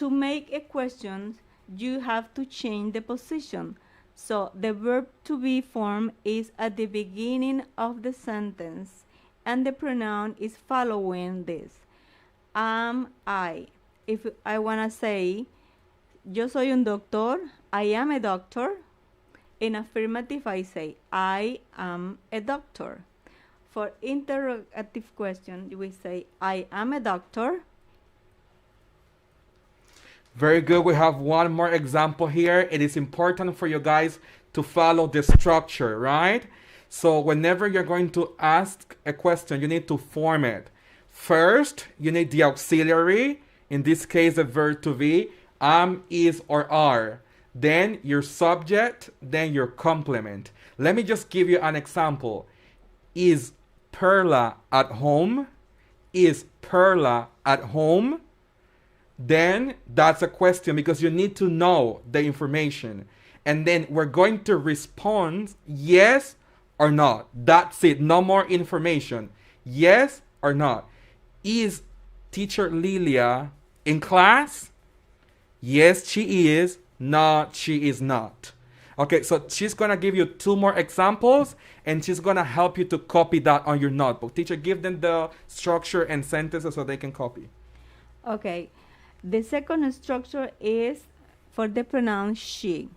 to make a question, you have to change the position. So the verb to be form is at the beginning of the sentence, and the pronoun is following this. Am I. If I want to say, yo soy un doctor, I am a doctor. In affirmative, I say, I am a doctor. For interrogative question, we say, I am a doctor. Very good. We have one more example here. It is important for you guys to follow the structure, right? So whenever you're going to ask a question, you need to form it. First, you need the auxiliary, in this case, the verb to be, am, is, or are. Then your subject, then your complement. Let me just give you an example. Is Perla at home? Is Perla at home? Then that's a question because you need to know the information. And then we're going to respond yes or not. That's it. No more information. Yes or not. Is teacher Lilia in class? Yes, she is. No, she is not. Okay, so she's going to give you two more examples and she's going to help you to copy that on your notebook. Teacher, give them the structure and sentences so they can copy. Okay. The second structure is for the pronoun she.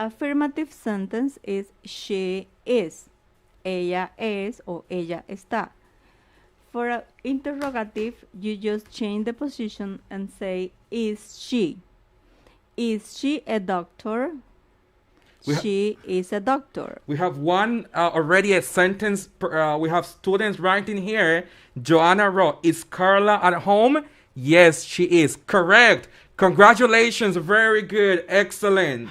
Affirmative sentence is she is. Ella es o ella está. For an interrogative, you just change the position and say, is she? Is she a doctor? She is a doctor. We have one already a sentence. We have students writing here. Joanna wrote, is Carla at home? Yes, she is. Correct. Congratulations. Very good. Excellent.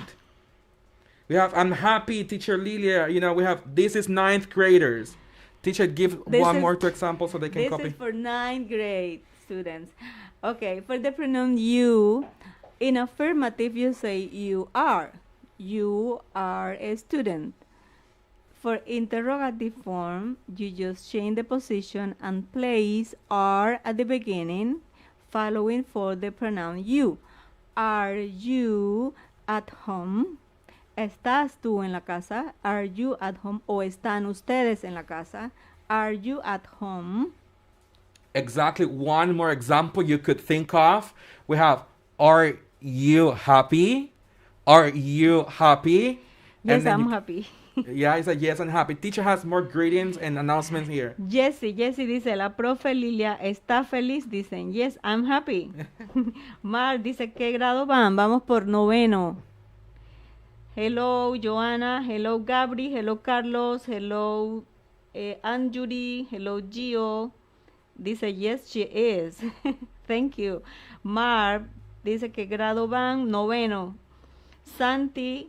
We have, I'm happy, teacher Lilia. You know, we have, this is ninth graders. Teacher, give one more to example so they can copy. This is for ninth grade students. Okay, for the pronoun you, in affirmative, you say you are. You are a student. For interrogative form, you just change the position and place are at the beginning, following for the pronoun you. Are you at home? ¿Estás tú en la casa? Are you at home? ¿O están ustedes en la casa? Are you at home? Exactly. One more example you could think of. We have, are you happy? Are you happy? Yes, I'm happy. Yeah, it's a yes, I'm happy. Teacher has more greetings and announcements here. Jessie dice, la profe Lilia está feliz. Dicen, yes, I'm happy. Mar dice, ¿qué grado van? Vamos por noveno. Hello, Joanna. Hello, Gabri. Hello, Carlos. Hello, Anjuri. Hello, Gio. Dice, yes, she is. Thank you. Mar dice, ¿qué grado van? Noveno. Santi,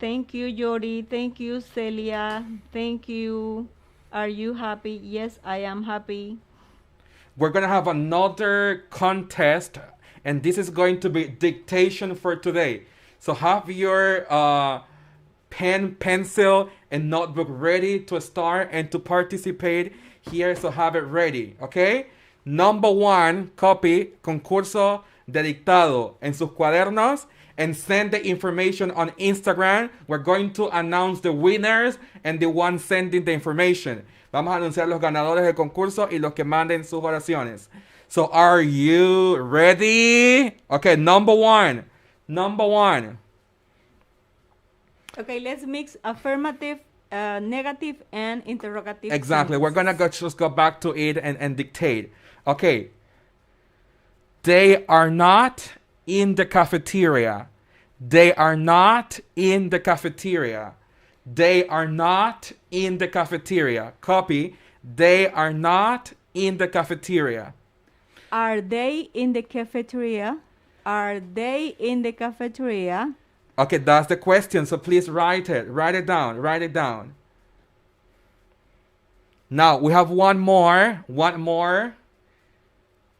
thank you, Jody. Thank you, Celia. Thank you. Are you happy? Yes, I am happy. We're going to have another contest, and this is going to be dictation for today. So have your pen, pencil, and notebook ready to start and to participate here. So have it ready, okay? Number one, copy concurso de dictado en sus cuadernos and send the information on Instagram. We're going to announce the winners and the one sending the information. Vamos a anunciar los ganadores del concurso y los que manden sus oraciones. So are you ready? Okay, number one. Okay, let's mix affirmative, negative, and interrogative. Exactly. We're going to just go back to it and dictate. Okay. They are not in the cafeteria. They are not in the cafeteria. They are not in the cafeteria. Copy. They are not in the cafeteria. Are they in the cafeteria? Are they in the cafeteria? Okay, that's the question. So please write it. Write it down. Now we have one more.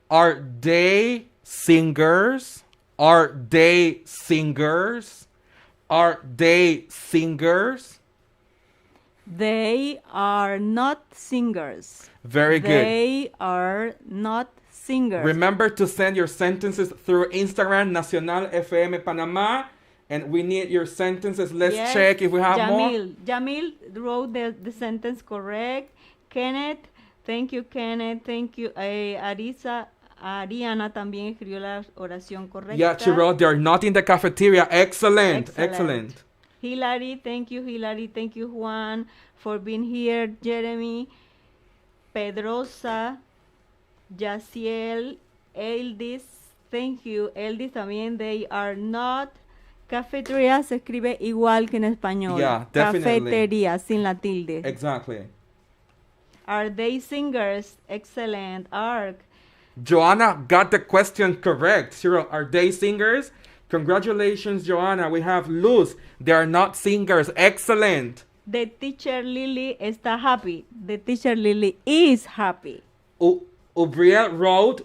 Are they singers? Are they singers? Are they singers? They are not singers. Very good. They are not singers. Remember to send your sentences through Instagram, Nacional FM Panama. And we need your sentences. Let's check if we have more. Jamil wrote the sentence correct. Kenneth, thank you, Kenneth. Thank you. Ariana también escribió la oración correcta. Yeah, she wrote, they're not in the cafeteria. Excellent. Hilary, thank you, Hilary. Thank you, Juan, for being here. Jeremy, Pedrosa, Yaciel, Eldis, thank you. Eldis también, they are not. Cafetería se escribe igual que en español. Yeah, definitely. Cafetería, sin la tilde. Exactly. Are they singers? Excellent. Arc. Joanna got the question correct. She wrote, are they singers? Congratulations, Joanna. We have Luz. They are not singers. Excellent. The teacher Lily está happy. The teacher Lily is happy. Ubriel wrote,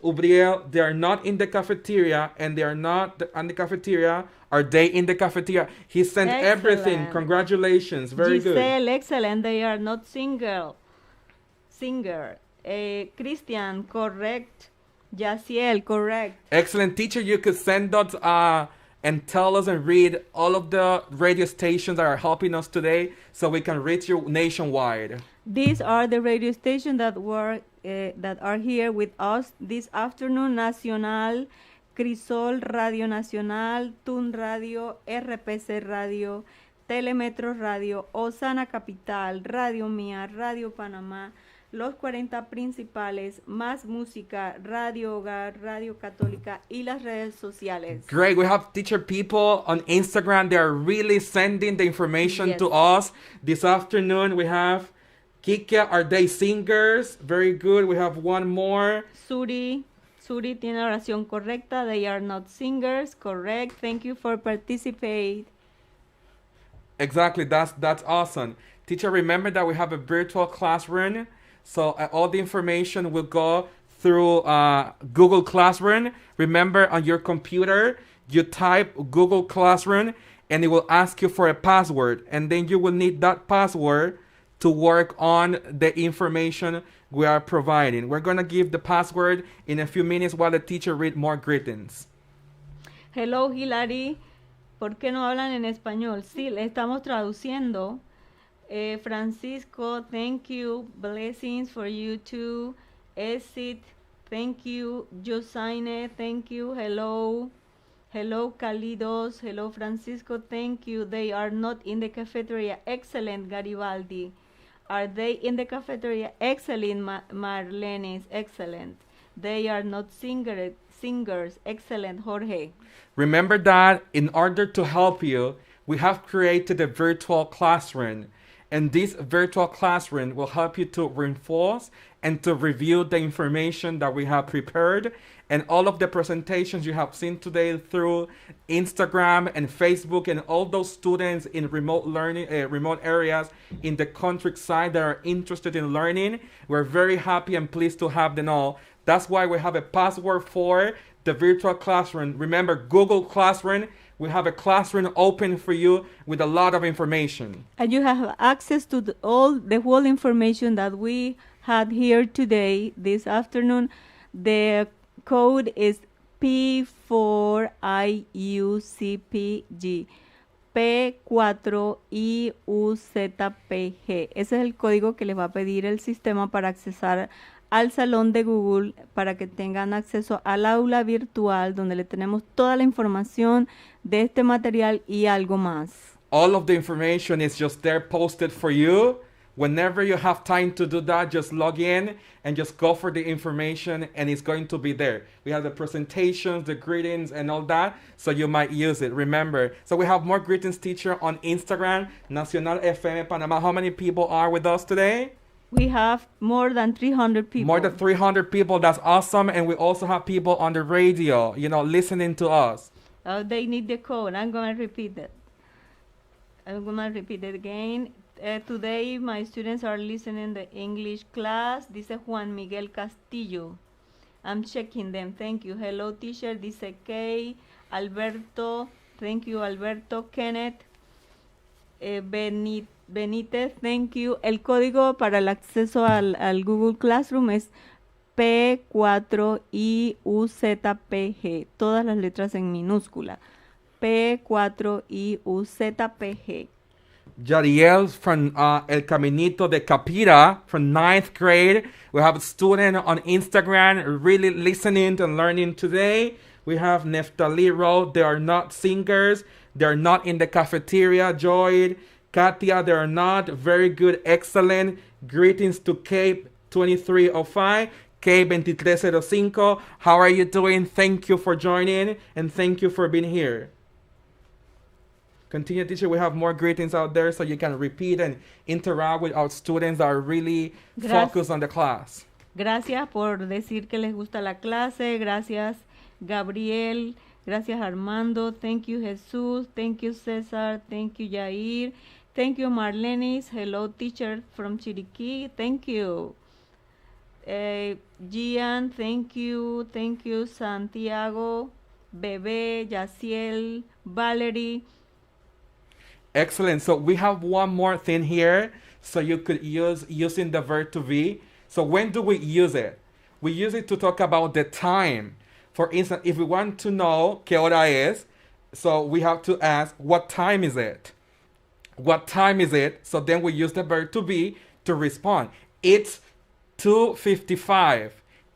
they are not in the cafeteria, and they are not in the cafeteria. Are they in the cafeteria? He sent everything. Congratulations. Very good. Giselle, excellent. They are not singer. Christian, correct. Yaciel, correct. Excellent. Teacher, you could send us and tell us and read all of the radio stations that are helping us today so we can reach you nationwide. These are the radio stations that are here with us this afternoon. Nacional, Crisol, Radio Nacional, TUN Radio, RPC Radio, Telemetro Radio, Osana Capital, Radio Mía, Radio Panamá, Los 40 Principales, Más Música, Radio Hogar, Radio Católica y las redes sociales. Great. We have teacher people on Instagram. They are really sending the information to us. This afternoon we have Kike, are they singers? Very good. We have one more. Suri tiene oración correcta. They are not singers. Correct. Thank you for participating. Exactly. That's awesome. Teacher, remember that we have a virtual classroom. So all the information will go through Google Classroom. Remember, on your computer, you type Google Classroom and it will ask you for a password. And then you will need that password to work on the information we are providing. We're going to give the password in a few minutes while the teacher reads more greetings. Hello, Hilary. ¿Por qué no hablan en español? Sí, le estamos traduciendo. Francisco, thank you. Blessings for you too. Esit, thank you. Josaine, thank you. Hello. Hello, Calidos. Hello, Francisco, thank you. They are not in the cafeteria. Excellent, Garibaldi. Are they in the cafeteria? Excellent, Marlenis. Excellent. They are not singers. Excellent, Jorge. Remember that in order to help you, we have created a virtual classroom. And this virtual classroom will help you to reinforce and to review the information that we have prepared. And all of the presentations you have seen today through Instagram and Facebook, and all those students in remote learning, remote areas in the countryside that are interested in learning, we're very happy and pleased to have them all. That's why we have a password for the virtual classroom. Remember, Google Classroom. We have a classroom open for you with a lot of information. And you have access to the whole information that we had here today, this afternoon. The code is P4IUCPG. P4IUZPG. Ese es el código que les va a pedir el sistema para accesar al salón de Google, para que tengan acceso al aula virtual donde le tenemos toda la información de este material y algo más. All of the information is just there posted for you. Whenever you have time to do that, just log in and just go for the information and it's going to be there. We have the presentations, the greetings and all that, so you might use it. Remember, so we have more greetings, teacher, on Instagram, Nacional FM Panama. How many people are with us today? We have more than 300 people. More than 300 people. That's awesome. And we also have people on the radio, listening to us. Oh, they need the code. I'm going to repeat it. Again. Today, my students are listening the English class. Dice Juan Miguel Castillo. I'm checking them. Thank you. Hello, teacher. Dice Kay. Alberto. Thank you, Alberto. Kenneth. Benítez, thank you. El código para el acceso al Google Classroom es P4IUZPG. Todas las letras en minúscula. P4IUZPG. Jadiel from El Caminito de Capira from 9th grade. We have a student on Instagram really listening and learning today. We have Neftali Road. They are not singers. They are not in the cafeteria. Joy, Katia, they are not. Very good, excellent. Greetings to Cape 2305, Cape 2305. How are you doing? Thank you for joining and thank you for being here. Continue, teacher. We have more greetings out there so you can repeat and interact with our students that are really focused on the class. Gracias por decir que les gusta la clase. Gracias, Gabriel. Gracias, Armando. Thank you, Jesus. Thank you, Cesar. Thank you, Jair. Thank you, Marlenis. Hello, teacher from Chiriquí. Thank you. Gian, thank you. Thank you, Santiago. Bebe, Yaciel, Valerie. Excellent. So we have one more thing here. So you could use using the verb to be. So when do we use it? We use it to talk about the time. For instance, if we want to know qué hora es, so we have to ask, what time is it? What time is it? So then we use the verb to be to respond. It's 2:55.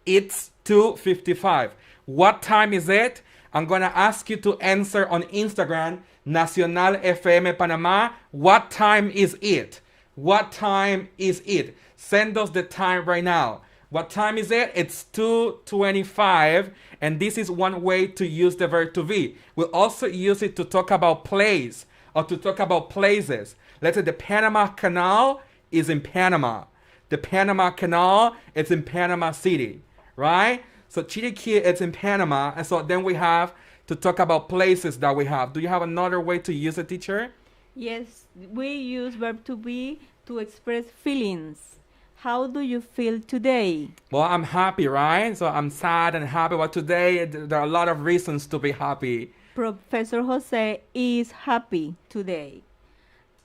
It's 2:55. What time is it? I'm going to ask you to answer on Instagram, Nacional FM Panamá. What time is it? What time is it? Send us the time right now. What time is it? It's 2:25. And this is one way to use the verb to be. We'll also use it to talk about place or to talk about places. Let's say the Panama Canal is in Panama. The Panama Canal is in Panama City, right? So Chiriquí is in Panama. And so then we have to talk about places that we have. Do you have another way to use it, teacher? Yes, we use verb to be to express feelings. How do you feel today? Well, I'm happy, right? So I'm sad and happy. But today, there are a lot of reasons to be happy. Professor Jose is happy today.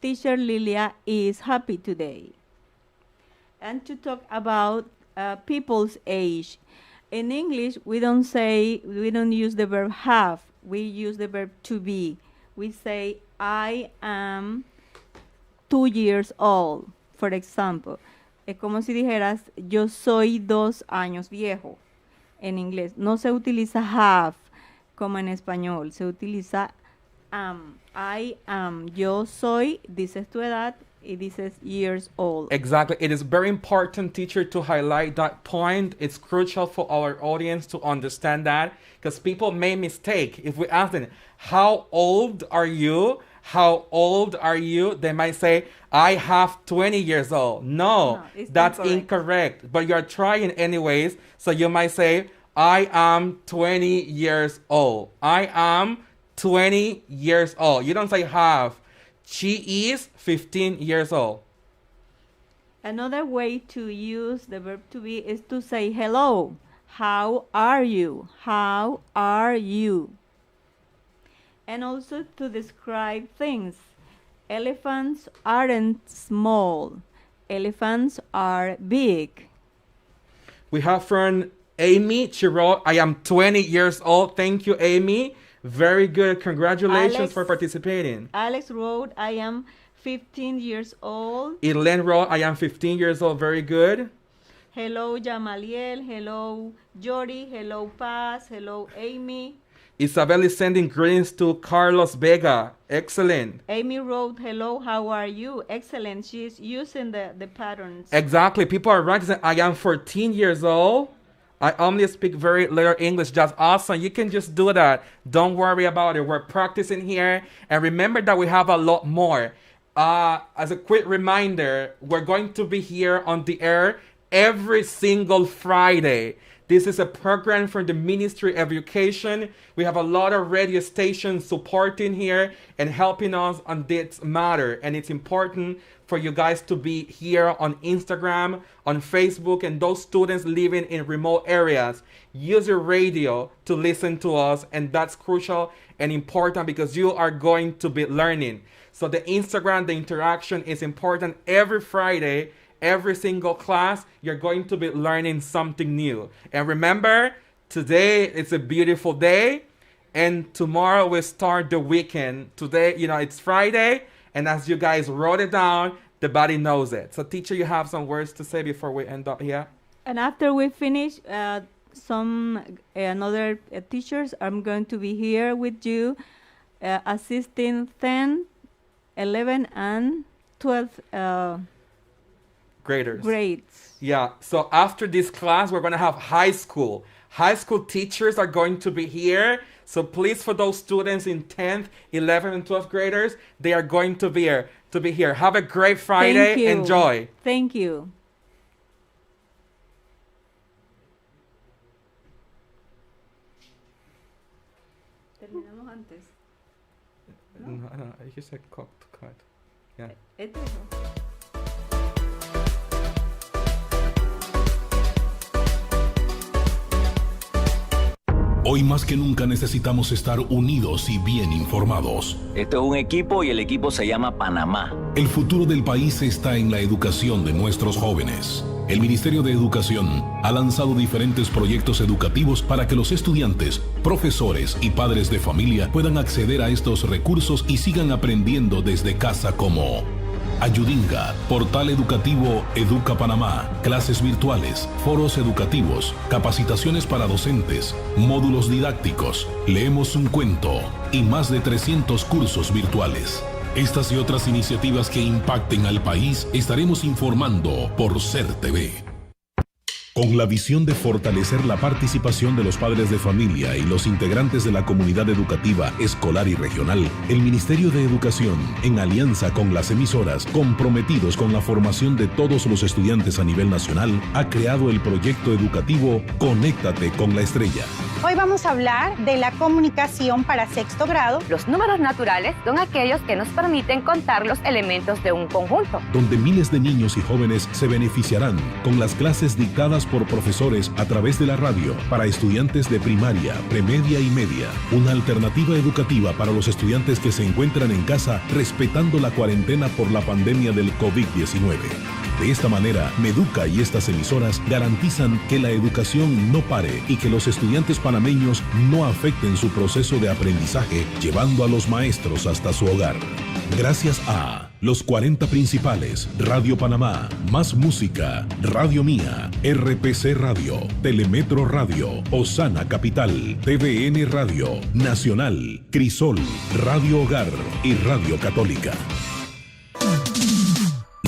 Teacher Lilia is happy today. And to talk about people's age. In English, we don't use the verb have. We use the verb to be. We say, I am 2 years old, for example. Es como si dijeras, yo soy 2 años viejo. En inglés no se utiliza have como en español. Se utiliza am. I am. Yo soy, dices tu edad, y dices years old. Exactly. It is very important, teacher, to highlight that point. It's crucial for our audience to understand that because people make mistake. If we ask them, how old are you? How old are you? They might say, I have 20 years old. No, that's incorrect. But you're trying anyways. So you might say, I am 20 years old. I am 20 years old. You don't say have. She is 15 years old. Another way to use the verb to be is to say hello. How are you? How are you? And also to describe things. Elephants aren't small. Elephants are big. We have from Amy. She wrote, I am 20 years old. Thank you, Amy. Very good. Congratulations for participating. Alex wrote, I am 15 years old. Elaine wrote, I am 15 years old. Very good. Hello, Jamaliel. Hello, Jody. Hello, Paz. Hello, Amy. Isabel is sending greetings to Carlos Vega. Excellent. Amy wrote, hello, how are you? Excellent. She's using the patterns. Exactly. People are writing, I am 14 years old. I only speak very little English. That's awesome. You can just do that. Don't worry about it. We're practicing here. And remember that we have a lot more. As a quick reminder, we're going to be here on the air every single Friday. This is a program from the Ministry of Education. We have a lot of radio stations supporting here and helping us on this matter. And it's important for you guys to be here on Instagram, on Facebook, and those students living in remote areas. Use your radio to listen to us, and that's crucial and important because you are going to be learning. So the Instagram, the interaction is important every Friday every single class, you're going to be learning something new. And remember, today it's a beautiful day, and tomorrow we start the weekend. Today, it's Friday, and as you guys wrote it down, the body knows it. So, teacher, you have some words to say before we end up here? And after we finish, another teachers, I'm going to be here with you, assisting 10, 11, and 12 grades. Yeah, so after this class, we're going to have high school. High school teachers are going to be here. So please, for those students in 10th, 11th, and 12th graders, they are going to be here. Have a great Friday. Thank you. Enjoy. Thank you. Terminamos antes. No, you said cut. Yeah. Hoy más que nunca necesitamos estar unidos y bien informados. Esto es un equipo y el equipo se llama Panamá. El futuro del país está en la educación de nuestros jóvenes. El Ministerio de Educación ha lanzado diferentes proyectos educativos para que los estudiantes, profesores y padres de familia puedan acceder a estos recursos y sigan aprendiendo desde casa, como Ayudinga, Portal Educativo Educa Panamá, clases virtuales, foros educativos, capacitaciones para docentes, módulos didácticos, leemos un cuento y más de 300 cursos virtuales. Estas y otras iniciativas que impacten al país estaremos informando por SER TV. Con la visión de fortalecer la participación de los padres de familia y los integrantes de la comunidad educativa, escolar y regional, el Ministerio de Educación, en alianza con las emisoras comprometidos con la formación de todos los estudiantes a nivel nacional, ha creado el proyecto educativo Conéctate con la Estrella. Hoy vamos a hablar de la comunicación para sexto grado. Los números naturales son aquellos que nos permiten contar los elementos de un conjunto. Donde miles de niños y jóvenes se beneficiarán con las clases dictadas por profesores a través de la radio para estudiantes de primaria, premedia y media. Una alternativa educativa para los estudiantes que se encuentran en casa respetando la cuarentena por la pandemia del COVID-19. De esta manera, Meduca y estas emisoras garantizan que la educación no pare y que los estudiantes panameños no afecten su proceso de aprendizaje, llevando a los maestros hasta su hogar. Gracias a los 40 principales, Radio Panamá, Más Música, Radio Mía, RPC Radio, Telemetro Radio, Osana Capital, TVN Radio, Nacional, Crisol, Radio Hogar y Radio Católica.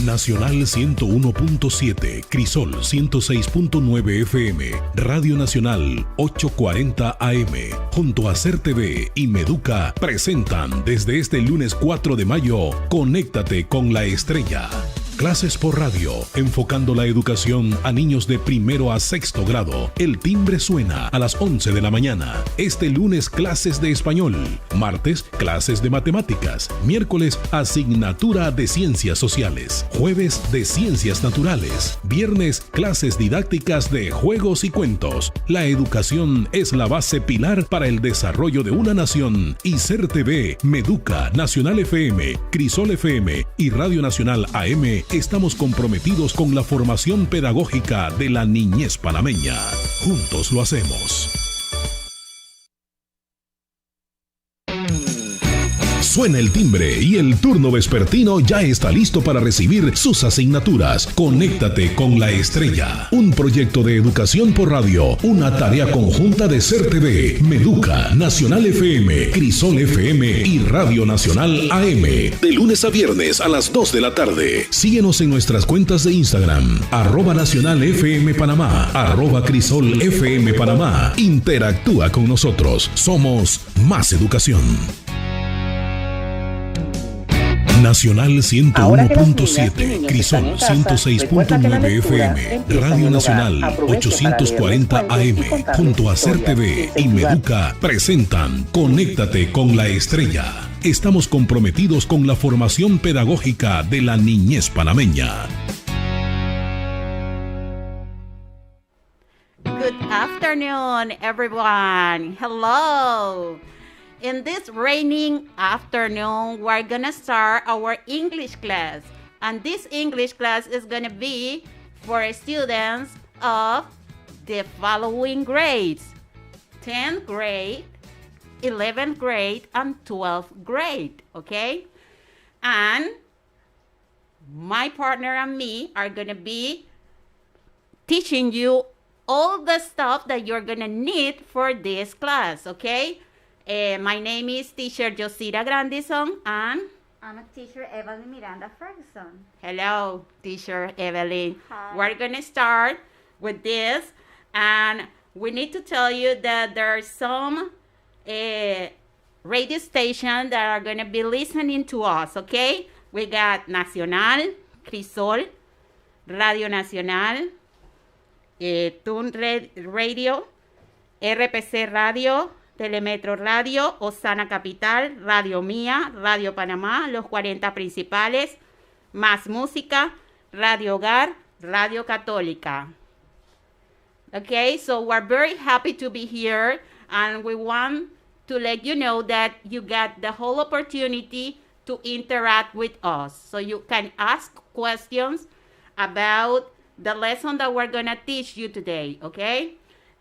Nacional 101.7, Crisol 106.9 FM, Radio Nacional 840 AM, junto a SER TV y Meduca, presentan desde este lunes 4 de mayo, Conéctate con la Estrella. Clases por radio, enfocando la educación a niños de primero a sexto grado. El timbre suena a las 11 de la mañana. Este lunes, clases de español. Martes, clases de matemáticas. Miércoles, asignatura de ciencias sociales. Jueves, de ciencias naturales. Viernes, clases didácticas de juegos y cuentos. La educación es la base pilar para el desarrollo de una nación. Y SER TV, Meduca, Nacional FM, Crisol FM y Radio Nacional AM estamos comprometidos con la formación pedagógica de la niñez panameña. Juntos lo hacemos. Suena el timbre y el turno vespertino ya está listo para recibir sus asignaturas. Conéctate con la Estrella, un proyecto de educación por radio, una tarea conjunta de SER TV, Meduca, Nacional FM, Crisol FM y Radio Nacional AM. De lunes a viernes a las 2 de la tarde. Síguenos en nuestras cuentas de Instagram, @NacionalFMPanamá, @CrisolFMPanamá. Interactúa con nosotros. Somos más educación. Nacional 101.7, Crisol 106.9 FM, Radio Nacional 840 AM, junto a SER TV y Meduca, presentan Conéctate con la Estrella. Estamos comprometidos con la formación pedagógica de la niñez panameña. Good afternoon, everyone. Hello. In this raining afternoon, we're gonna start our English class. And this English class is going to be for students of the following grades: 10th grade, 11th grade, and 12th grade, okay? And my partner and me are going to be teaching you all the stuff that you're going to need for this class, okay? My name is Teacher Josira Grandison, and I'm a teacher, Evelyn Miranda Ferguson. hello, Teacher Evelyn. Hi. We're going to start with this, and we need to tell you that there are some radio stations that are going to be listening to us, okay? We got Nacional, Crisol, Radio Nacional, Tune Radio, RPC Radio, Telemetro Radio, Osana Capital, Radio Mía, Radio Panamá, Los 40 Principales, Más Música, Radio Hogar, Radio Católica. Okay, so we're very happy to be here, and we want to let you know that you got the whole opportunity to interact with us. So you can ask questions about the lesson that we're going to teach you today, okay?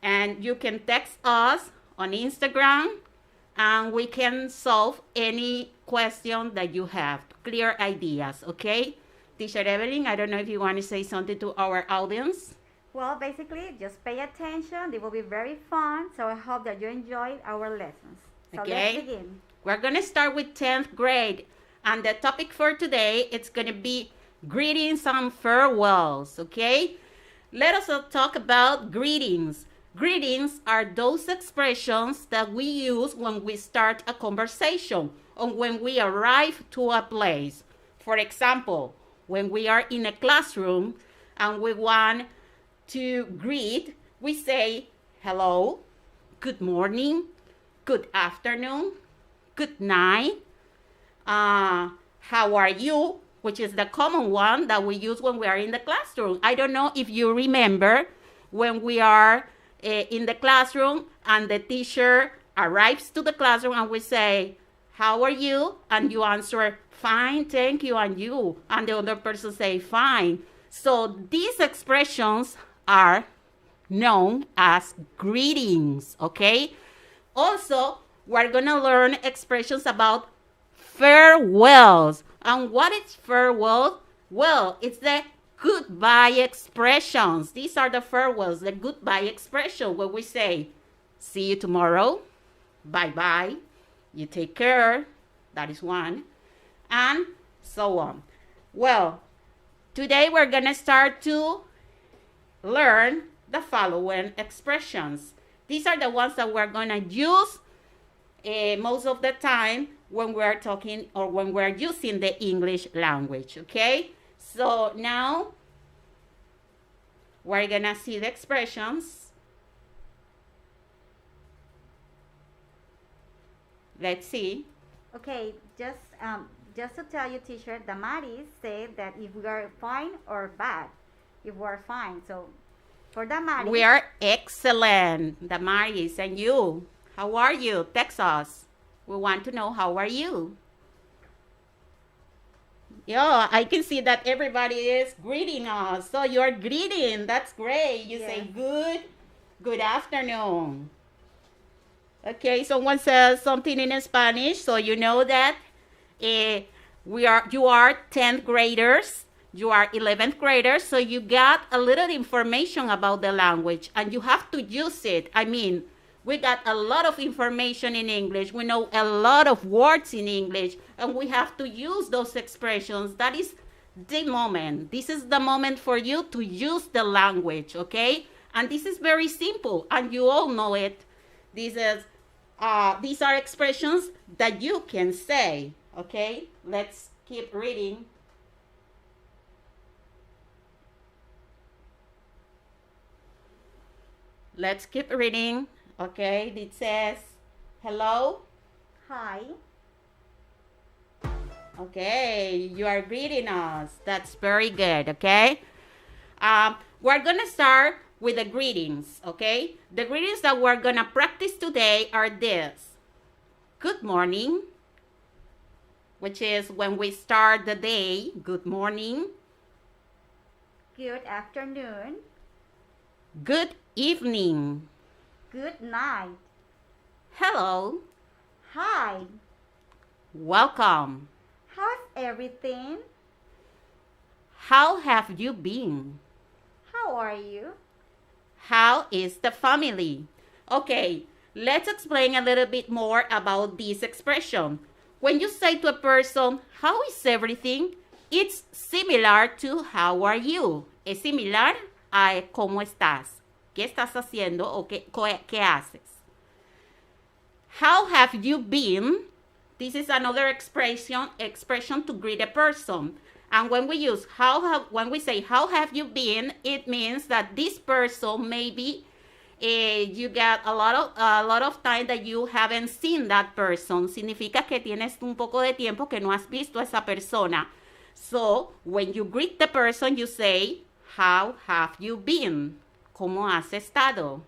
And you can text us on Instagram, and we can solve any question that you have, clear ideas, okay? Teacher Evelyn, I don't know if you want to say something to our audience. Well, basically, just pay attention. They will be very fun. So I hope that you enjoyed our lessons. So Okay. let's begin. We're going to start with 10th grade. And the topic for today, it's going to be greetings and farewells, okay? Let us talk about greetings. Greetings are those expressions that we use when we start a conversation or when we arrive to a place. For example, when we are in a classroom and we want to greet, we say hello, good morning, good afternoon, good night, how are you, which is the common one that we use when we are in the classroom. I don't know if you remember when we are in the classroom and the teacher arrives to the classroom and we say, how are you? And you answer, fine, thank you, and you. And the other person say, fine. So these expressions are known as greetings, okay? Also, we're going to learn expressions about farewells. And what is farewell? Well, it's the goodbye expressions. These are the farewells, the goodbye expression where we say, see you tomorrow, bye-bye, you take care, that is one, and so on. Well, today we're going to start to learn the following expressions. These are the ones that we're going to use most of the time when we're talking or when we're using the English language, okay? So now we're going to see the expressions. Let's see. Okay, just to tell you, teacher, Damaris said that if we are fine or bad, if we are fine. So for Damaris, We are excellent, Damaris. And you? How are you? Text us. We want to know how are you. Yeah, I can see that everybody is greeting us. So you're greeting. That's great. You say good afternoon. Okay, someone says something in Spanish, so you know that you are 10th graders, you are 11th graders, so you got a little information about the language and you have to use it. I mean, we got a lot of information in English. We know a lot of words in English, and we have to use those expressions. That is the moment. This is the moment for you to use the language, okay? And this is very simple, and you all know it. These are expressions that you can say, okay? Let's keep reading. Let's keep reading. Okay, it says, hello. hi. Okay, you are greeting us. That's very good, okay? We're going to start with the greetings, okay? The greetings that we're going to practice today are this. Good morning. which is when we start the day, good morning, Good afternoon. good evening, Good night. hello, Hi. welcome, How's everything? how have you been? How are you? How is the family? Okay, let's explain a little bit more about this expression. When you say to a person, how is everything? It's similar to how are you. Es similar a cómo estás. ¿Qué estás haciendo o qué haces? How have you been? This is another expression to greet a person. And when we use when we say how have you been, it means that this person maybe you got a lot of time that you haven't seen that person. Significa que tienes un poco de tiempo que no has visto a esa persona. So when you greet the person, you say, how have you been? ¿Cómo has estado?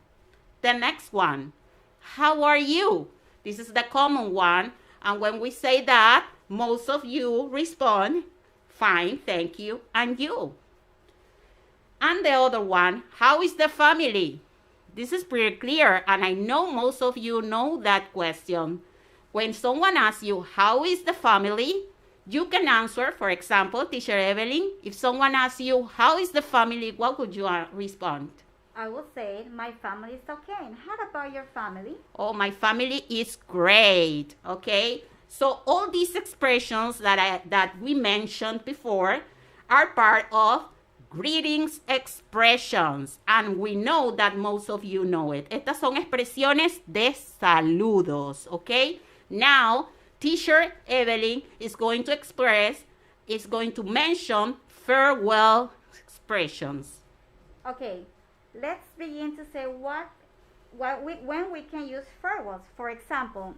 The next one, how are you? This is the common one. And when we say that, most of you respond, fine, thank you, and you. And the other one, how is the family? This is pretty clear, and I know most of you know that question. When someone asks you, how is the family? You can answer, for example, Teacher Evelyn, if someone asks you, how is the family, what would you respond? I will say my family is okay. And how about your family? Oh, my family is great, okay? So all these expressions that we mentioned before are part of greetings expressions, and we know that most of you know it. Estas son expresiones de saludos, okay? Now, Teacher Evelyn is going to mention farewell expressions. Okay, let's begin to say when we can use farewells. For example,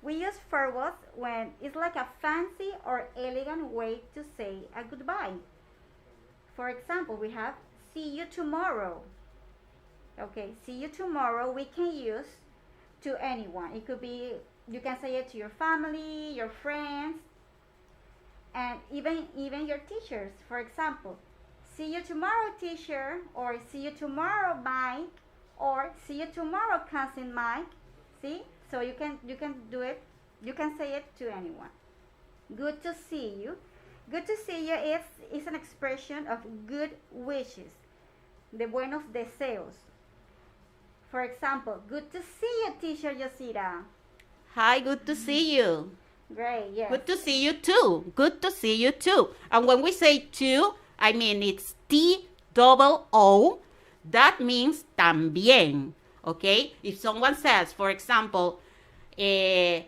we use farewells when it's like a fancy or elegant way to say a goodbye. For example, we have see you tomorrow. Okay, see you tomorrow we can use to anyone. It could be, you can say it to your family, your friends, and even your teachers. For example, see you tomorrow, teacher, or see you tomorrow, Mike, or see you tomorrow, cousin Mike. See? So you can do it. You can say it to anyone. Good to see you. Good to see you is an expression of good wishes, de buenos deseos. For example, good to see you, teacher Yosira. Hi, good to see you. Great, yes. Good to see you too. Good to see you too. And when we say too, I mean it's T-O-O. That means también. Okay? If someone says, for example, it's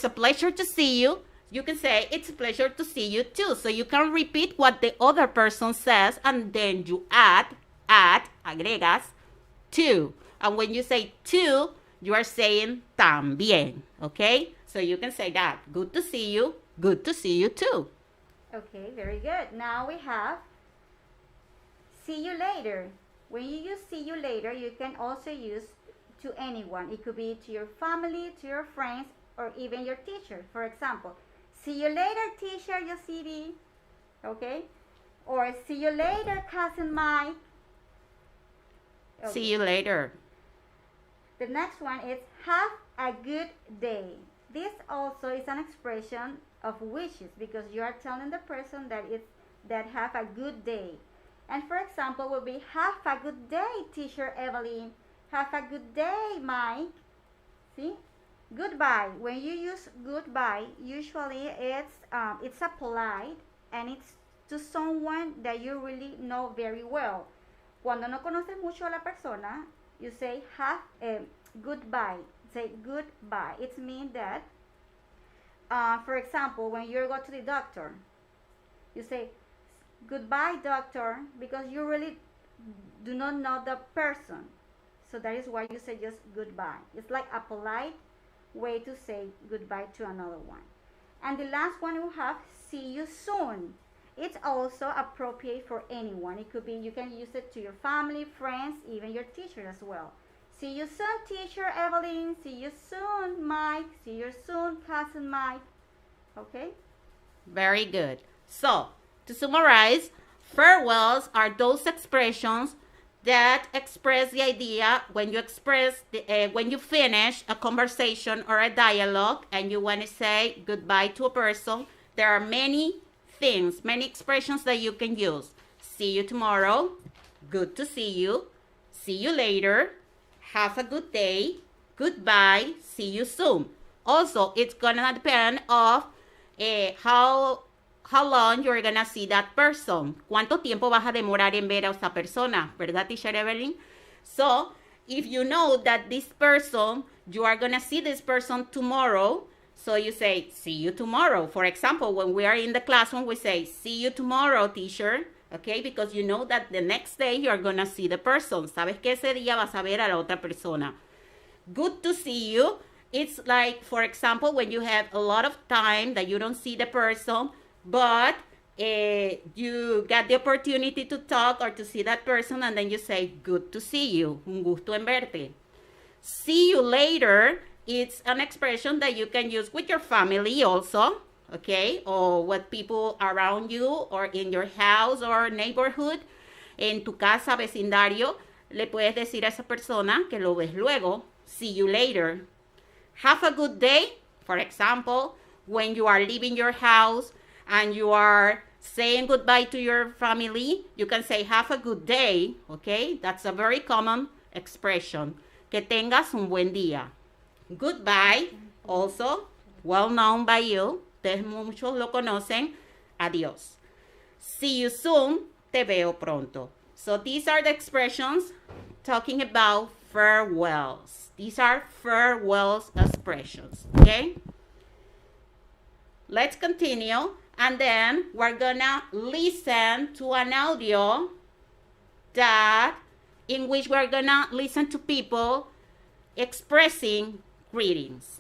a pleasure to see you, you can say, it's a pleasure to see you too. So you can repeat what the other person says, and then you agregas, too. And when you say too, you are saying también, okay? So you can say that. Good to see you too. Okay, very good. Now we have see you later. When you use see you later, you can also use to anyone. It could be to your family, to your friends, or even your teacher. For example, see you later, teacher Yosiri. Okay? Or see you later, cousin Mike. Okay. See you later. The next one is have a good day. This also is an expression of wishes because you are telling the person that have a good day. And for example, will be have a good day, teacher Evelyn. Have a good day, Mike. See? Goodbye. When you use goodbye, usually it's a polite and it's to someone that you really know very well. Cuando no conoces mucho a la persona, you say have goodbye. Say goodbye. It means that, for example, when you go to the doctor, you say goodbye, doctor, because you really do not know the person. So that is why you say just goodbye. It's like a polite way to say goodbye to another one. And the last one we have see you soon. It's also appropriate for anyone. It could be, you can use it to your family, friends, even your teacher as well. See you soon, teacher Evelyn. See you soon, Mike. See you soon, cousin Mike. Okay? Very good. So, to summarize, farewells are those expressions that express the idea when you finish a conversation or a dialogue and you want to say goodbye to a person. There are many things, many expressions that you can use. See you tomorrow. Good to see you. See you later. Have a good day. Goodbye. See you soon. Also, it's gonna depend of how long you're gonna see that person. ¿Cuánto tiempo vas a demorar en ver a esa persona? ¿Verdad, Teacher Evelyn? So, if you know that this person, you are gonna see this person tomorrow, so you say, see you tomorrow. For example, when we are in the classroom, we say, see you tomorrow, teacher. Okay, because you know that the next day you are gonna see the person. Sabes que ese día vas a ver a la otra persona. Good to see you. It's like, for example, when you have a lot of time that you don't see the person, but you got the opportunity to talk or to see that person, and then you say, good to see you. Un gusto en verte. See you later. It's an expression that you can use with your family also. Okay, or with people around you or in your house or neighborhood. En tu casa, vecindario, le puedes decir a esa persona que lo ves luego. See you later. Have a good day. For example, when you are leaving your house and you are saying goodbye to your family, you can say have a good day. Okay, that's a very common expression. Que tengas un buen día. Goodbye, also well known by you. Ustedes muchos lo conocen. Adiós. See you soon. Te veo pronto. So these are the expressions talking about farewells. These are farewells expressions. Okay? Let's continue. And then we're gonna listen to an audio in which we're gonna listen to people expressing greetings.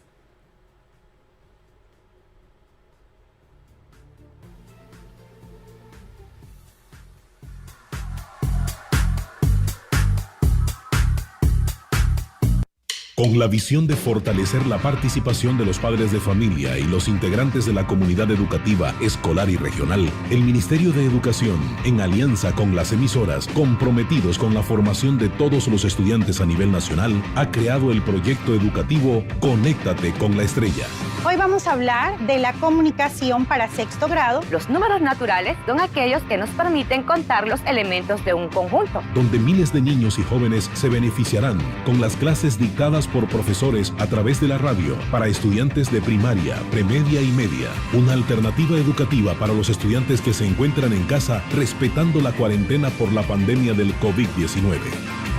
Con la visión de fortalecer la participación de los padres de familia y los integrantes de la comunidad educativa, escolar y regional, el Ministerio de Educación, en alianza con las emisoras comprometidos con la formación de todos los estudiantes a nivel nacional, ha creado el proyecto educativo Conéctate con la Estrella. Hoy vamos a hablar de la comunicación para sexto grado. Los números naturales son aquellos que nos permiten contar los elementos de un conjunto. Donde miles de niños y jóvenes se beneficiarán con las clases dictadas por profesores a través de la radio para estudiantes de primaria, premedia y media. Una alternativa educativa para los estudiantes que se encuentran en casa respetando la cuarentena por la pandemia del COVID-19.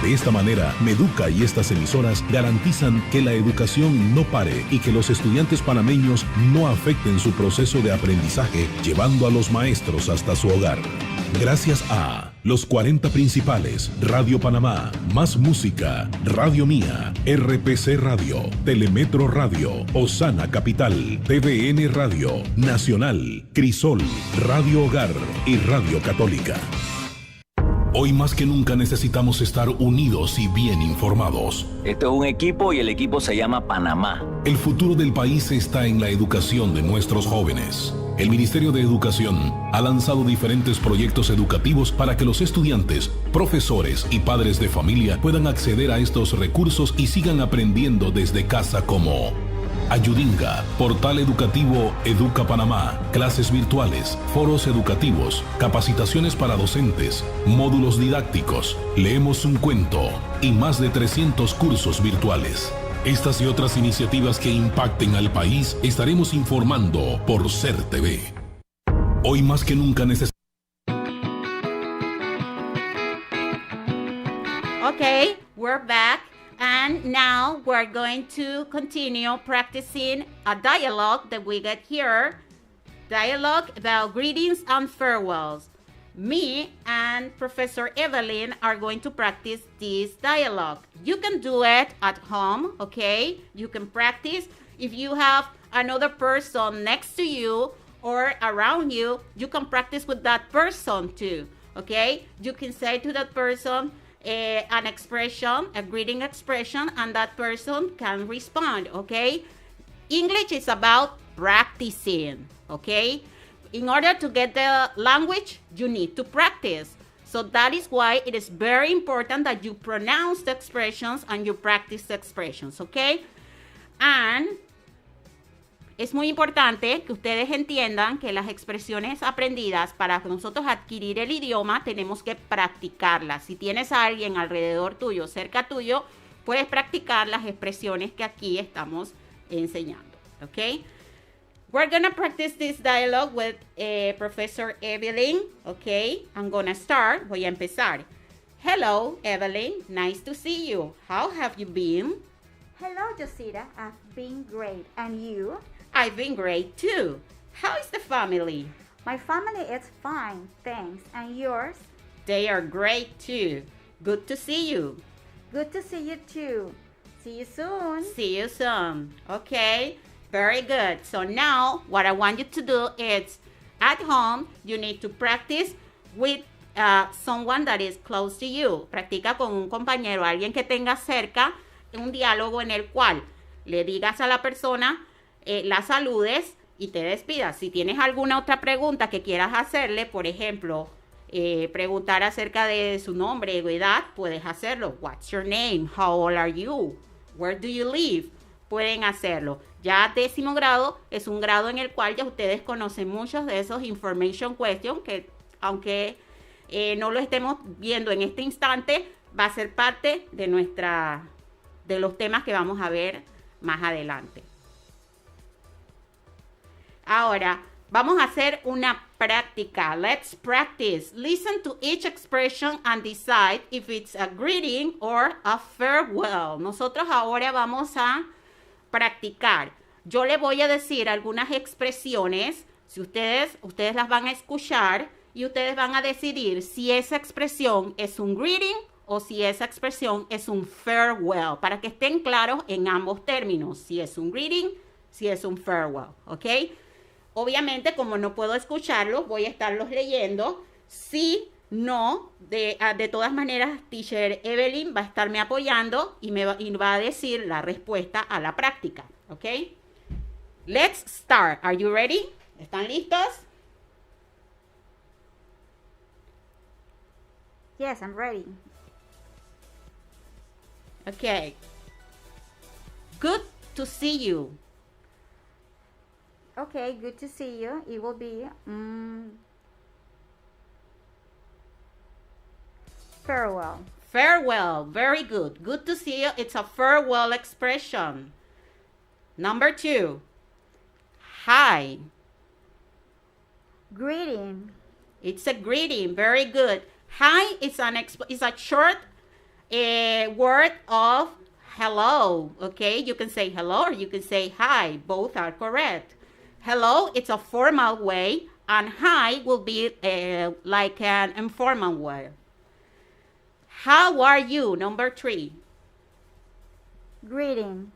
De esta manera, Meduca y estas emisoras garantizan que la educación no pare y que los estudiantes panameños no afecten su proceso de aprendizaje, llevando a los maestros hasta su hogar. Gracias a los 40 principales, Radio Panamá, Más Música, Radio Mía, RPC Radio, Telemetro Radio, Osana Capital, TVN Radio, Nacional, Crisol, Radio Hogar y Radio Católica. Hoy más que nunca necesitamos estar unidos y bien informados. Esto es un equipo y el equipo se llama Panamá. El futuro del país está en la educación de nuestros jóvenes. El Ministerio de Educación ha lanzado diferentes proyectos educativos para que los estudiantes, profesores y padres de familia puedan acceder a estos recursos y sigan aprendiendo desde casa, como Ayudinga, Portal Educativo Educa Panamá, clases virtuales, foros educativos, capacitaciones para docentes, módulos didácticos, leemos un cuento y más de 300 cursos virtuales. Estas y otras iniciativas que impacten al país estaremos informando por SER TV. Hoy más que nunca necesitamos. Okay, we're back. And now we're going to continue practicing a dialogue that we get here. Dialogue about greetings and farewells. Me and Professor Evelyn are going to practice this dialogue. You can do it at home, okay? You can practice. If you have another person next to you or around you, you can practice with that person too, okay? You can say to that person, an expression, a greeting expression, and that person can respond, okay? English is about practicing, okay? In order to get the language, you need to practice. So that is why it is very important that you pronounce the expressions and you practice the expressions, okay? And es muy importante que ustedes entiendan que las expresiones aprendidas para nosotros adquirir el idioma tenemos que practicarlas. Si tienes a alguien alrededor tuyo, cerca tuyo, puedes practicar las expresiones que aquí estamos enseñando, ¿ok? We're going to practice this dialogue with Professor Evelyn, ¿ok? I'm going to start. Voy a empezar. Hello, Evelyn. Nice to see you. How have you been? Hello, Josita. I've been great. And you? I've been great too. How is the family? My family is fine, thanks. And yours? They are great too. Good to see you. Good to see you too. See you soon. See you soon. Okay, very good. So now what I want you to do is at home, you need to practice with someone that is close to you. Practica con un compañero, alguien que tenga cerca, un diálogo en el cual le digas a la persona, la saludes y te despidas. Si tienes alguna otra pregunta que quieras hacerle, por ejemplo, preguntar acerca de su nombre o edad, puedes hacerlo. What's your name? How old are you? Where do you live? Pueden hacerlo. Ya décimo grado es un grado en el cual ya ustedes conocen muchos de esos information questions que aunque no lo estemos viendo en este instante, va a ser parte de los temas que vamos a ver más adelante. Ahora, vamos a hacer una práctica. Let's practice. Listen to each expression and decide if it's a greeting or a farewell. Nosotros ahora vamos a practicar. Yo le voy a decir algunas expresiones. Si ustedes las van a escuchar y ustedes van a decidir si esa expresión es un greeting o si esa expresión es un farewell, para que estén claros en ambos términos, si es un greeting, si es un farewell, ¿ok? Obviamente, como no puedo escucharlos, voy a estarlos leyendo. Si no, de todas maneras, Teacher Evelyn va a estarme apoyando y va a decir la respuesta a la práctica, ¿ok? Let's start. Are you ready? ¿Están listos? Yes, I'm ready. Okay. Good to see you. Okay, good to see you. It will be farewell. Farewell. Very good. Good to see you. It's a farewell expression. Number 2. Hi. Greeting. It's a greeting. Very good. Hi is a short word of hello. Okay, you can say hello or you can say hi. Both are correct. Hello, it's a formal way, and hi will be like an informal way. How are you? Number 3. Greeting.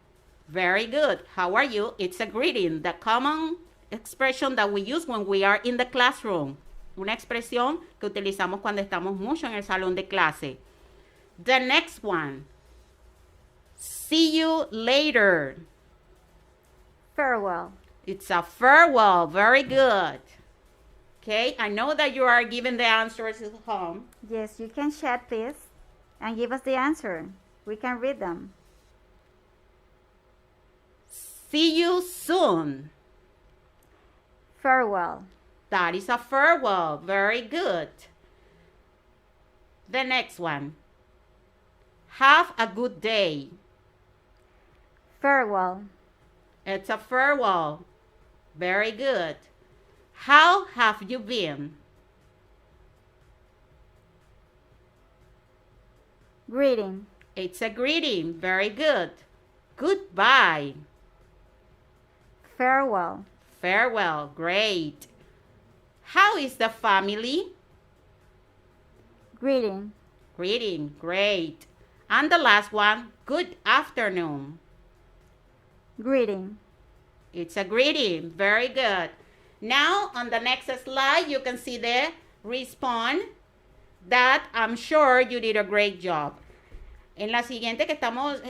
Very good. How are you? It's a greeting. The common expression that we use when we are in the classroom. Una expresión que utilizamos cuando estamos mucho en el salón de clase. The next one. See you later. Farewell. It's a farewell. Very good. Okay, I know that you are giving the answers at home. Yes, you can chat, please, and give us the answer. We can read them. See you soon. Farewell. That is a farewell. Very good. The next one. Have a good day. Farewell. It's a farewell. Very good. How have you been? Greeting. It's a greeting. Very good. Goodbye. Farewell. Farewell. Great. How is the family? Greeting. Greeting. Great. And the last one, good afternoon. Greeting. It's a greeting. Very good. Now, on the next slide, you can see the response that I'm sure you did a great job. En la siguiente que estamos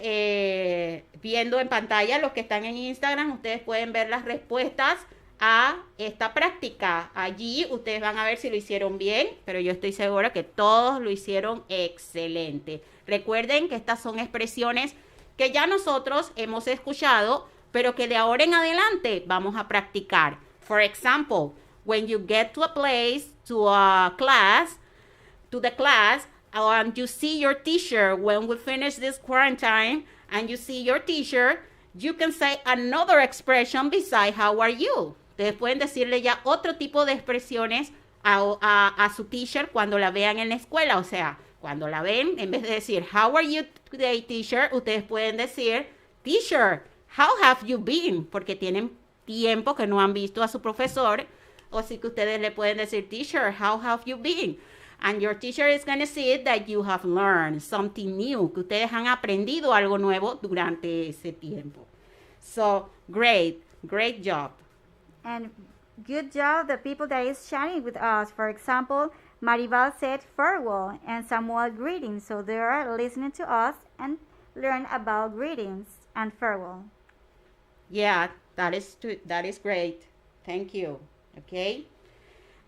viendo en pantalla, los que están en Instagram, ustedes pueden ver las respuestas a esta práctica. Allí ustedes van a ver si lo hicieron bien, pero yo estoy segura que todos lo hicieron excelente. Recuerden que estas son expresiones que ya nosotros hemos escuchado, pero que de ahora en adelante vamos a practicar. For example, when you get to a place, to a class, to the class, and you see your teacher, when we finish this quarantine, and you see your teacher, you can say another expression besides how are you. Ustedes pueden decirle ya otro tipo de expresiones a su teacher cuando la vean en la escuela. O sea, cuando la ven, en vez de decir, how are you today, teacher? Ustedes pueden decir, teacher, how have you been? Porque tienen tiempo que no han visto a su profesor. O sí que ustedes le pueden decir, teacher, how have you been? And your teacher is going to see that you have learned something new, que ustedes han aprendido algo nuevo durante ese tiempo. So, great job. And good job, the people that is chatting with us. For example, Maribel said farewell and Samuel greetings. So they are listening to us and learn about greetings and farewell. Yeah, that is great. Thank you. Okay.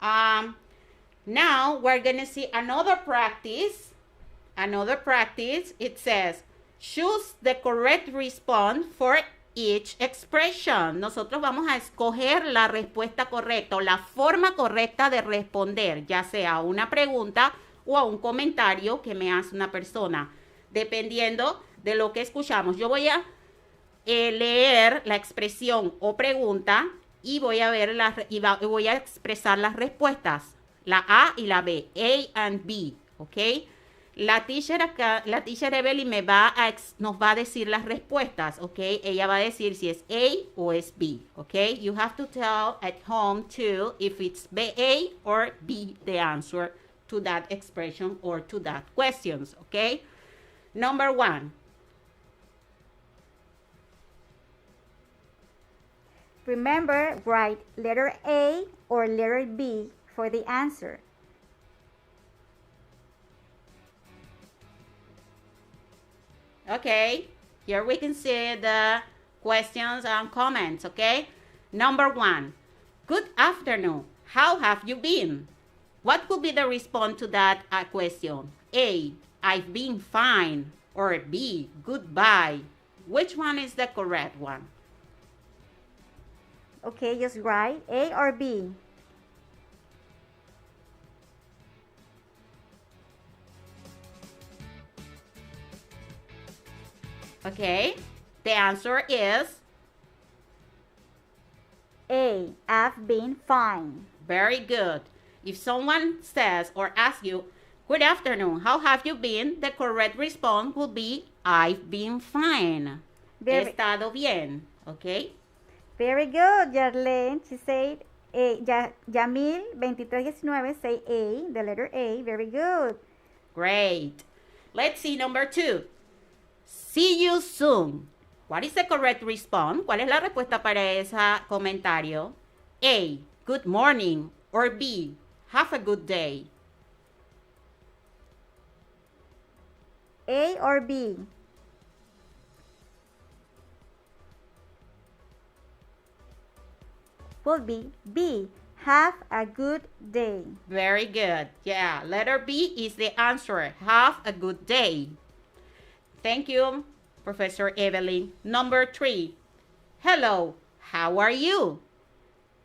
Now we're going to see another practice. It says, choose the correct response for each expression. Nosotros vamos a escoger la respuesta correcta o la forma correcta de responder, ya sea a una pregunta o a un comentario que me hace una persona, dependiendo de lo que escuchamos. Yo voy a leer la expresión o pregunta y voy a ver voy a expresar las respuestas. La A y la B, A and B, ¿ok? La teacher Evelyn nos va a decir las respuestas, ¿ok? Ella va a decir si es A o es B, ¿ok? You have to tell at home too if it's A or B the answer to that expression or to that questions, ¿ok? Number 1. Remember, write letter A or letter B for the answer. Okay, here we can see the questions and comments, okay? Number 1, good afternoon. How have you been? What could be the response to that question? A, I've been fine. Or B, goodbye. Which one is the correct one? Okay, just write A or B. Okay, the answer is A, I've been fine. very good. If someone says or asks you, good afternoon, how have you been? The correct response will be, I've been fine. He estado bien, okay? Very good, Yarlene. She said, Yamil 2319 say A, the letter A. Very good. Great. Let's see number 2. See you soon. What is the correct response? ¿Cuál es la respuesta para ese comentario? A, good morning. Or B, have a good day. A or B? Will be B, have a good day. Very good. Yeah, letter B is the answer. Have a good day. Thank you, Professor Evelyn. Number 3. Hello, how are you?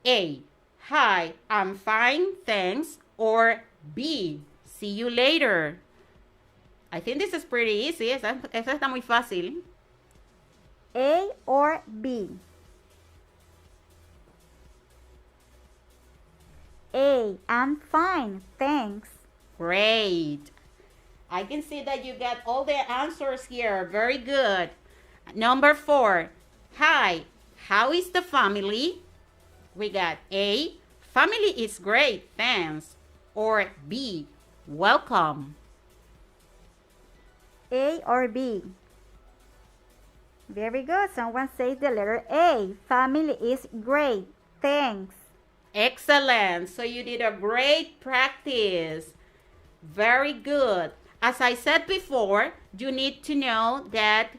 A, hi, I'm fine, thanks. Or B, see you later. I think this is pretty easy. Esa está muy fácil. A or B? A, I'm fine, thanks. Great. I can see that you got all the answers here. Very good. Number 4. Hi, how is the family? We got A, family is great, thanks. Or B, welcome. A or B? Very good. Someone says the letter A. Family is great, thanks. Excellent. So you did a great practice. Very good. as I said before, you need to know that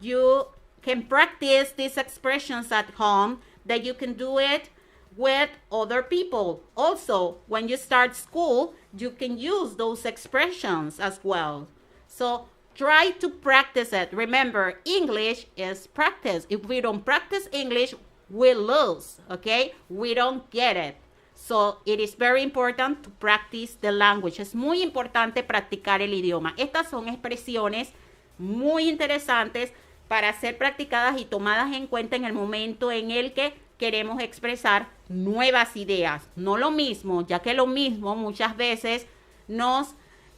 you can practice these expressions at home, that you can do it with other people. Also, when you start school, you can use those expressions as well. So try to practice it. Remember, English is practice. If we don't practice English, we lose, okay? We don't get it. So it is very important to practice the language. Es muy importante practicar el idioma. Estas son expresiones muy interesantes para ser practicadas y tomadas en cuenta en el momento en el que queremos expresar nuevas ideas. No lo mismo, ya que lo mismo muchas veces no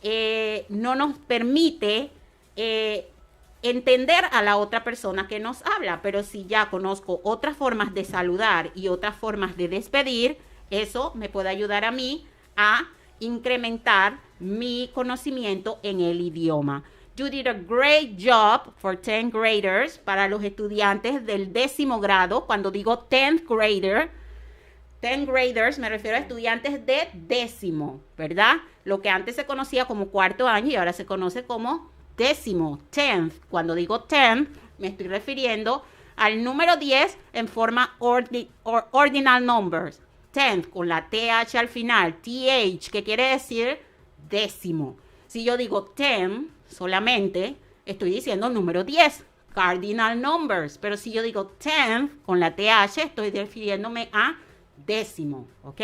nos permite entender a la otra persona que nos habla. Pero si ya conozco otras formas de saludar y otras formas de despedir, eso me puede ayudar a mí a incrementar mi conocimiento en el idioma. You did a great job for 10th graders, para los estudiantes del 10º grado. Cuando digo 10th graders, me refiero a estudiantes de décimo, ¿verdad? Lo que antes se conocía como cuarto año y ahora se conoce como décimo, 10th. Cuando digo 10, me estoy refiriendo al número 10 en forma ordinal numbers. 10th, con la TH al final, TH, que quiere decir décimo. Si yo digo 10 solamente, estoy diciendo número 10, cardinal numbers. Pero si yo digo 10 con la TH, estoy refiriéndome a décimo, ¿ok?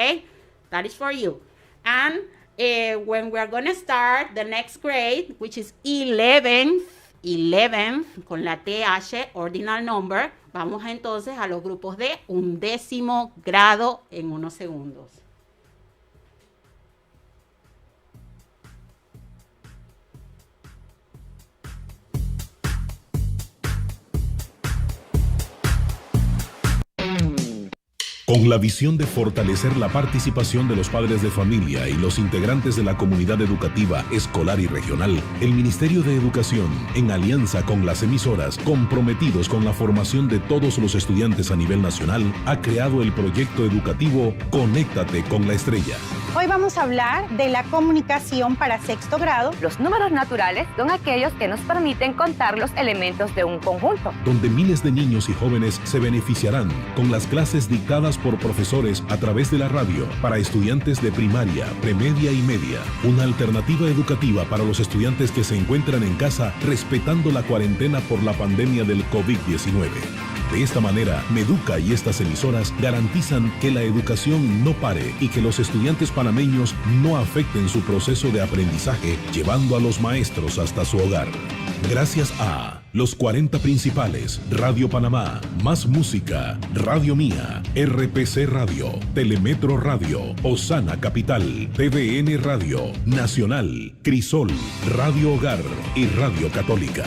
That is for you. And when we're going to start the next grade, which is 11th, con la TH, ordinal number, vamos entonces a los grupos de 11º grado en unos segundos. Con la visión de fortalecer la participación de los padres de familia y los integrantes de la comunidad educativa, escolar y regional, el Ministerio de Educación, en alianza con las emisoras comprometidos con la formación de todos los estudiantes a nivel nacional, ha creado el proyecto educativo Conéctate con la Estrella. Hoy vamos a hablar de la comunicación para sexto grado. Los números naturales son aquellos que nos permiten contar los elementos de un conjunto. Donde miles de niños y jóvenes se beneficiarán con las clases dictadas por profesores a través de la radio para estudiantes de primaria, premedia y media. Una alternativa educativa para los estudiantes que se encuentran en casa respetando la cuarentena por la pandemia del COVID-19. De esta manera, Meduca y estas emisoras garantizan que la educación no pare y que los estudiantes panameños no afecten su proceso de aprendizaje, llevando a los maestros hasta su hogar. Gracias a los 40 principales, Radio Panamá, Más Música, Radio Mía, RPC Radio, Telemetro Radio, Osana Capital, TVN Radio, Nacional, Crisol, Radio Hogar y Radio Católica.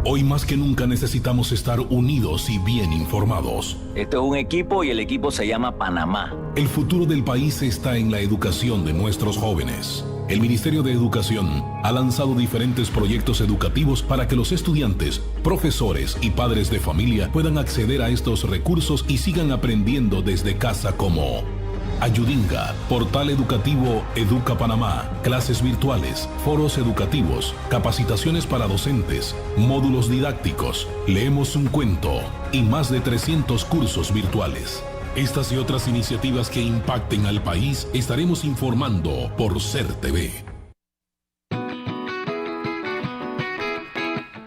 Hoy más que nunca necesitamos estar unidos y bien informados. Esto es un equipo y el equipo se llama Panamá. El futuro del país está en la educación de nuestros jóvenes. El Ministerio de Educación ha lanzado diferentes proyectos educativos para que los estudiantes, profesores y padres de familia puedan acceder a estos recursos y sigan aprendiendo desde casa, como Ayudinga, portal educativo Educa Panamá, clases virtuales, foros educativos, capacitaciones para docentes, módulos didácticos, leemos un cuento y más de 300 cursos virtuales. Estas y otras iniciativas que impacten al país estaremos informando por SER TV.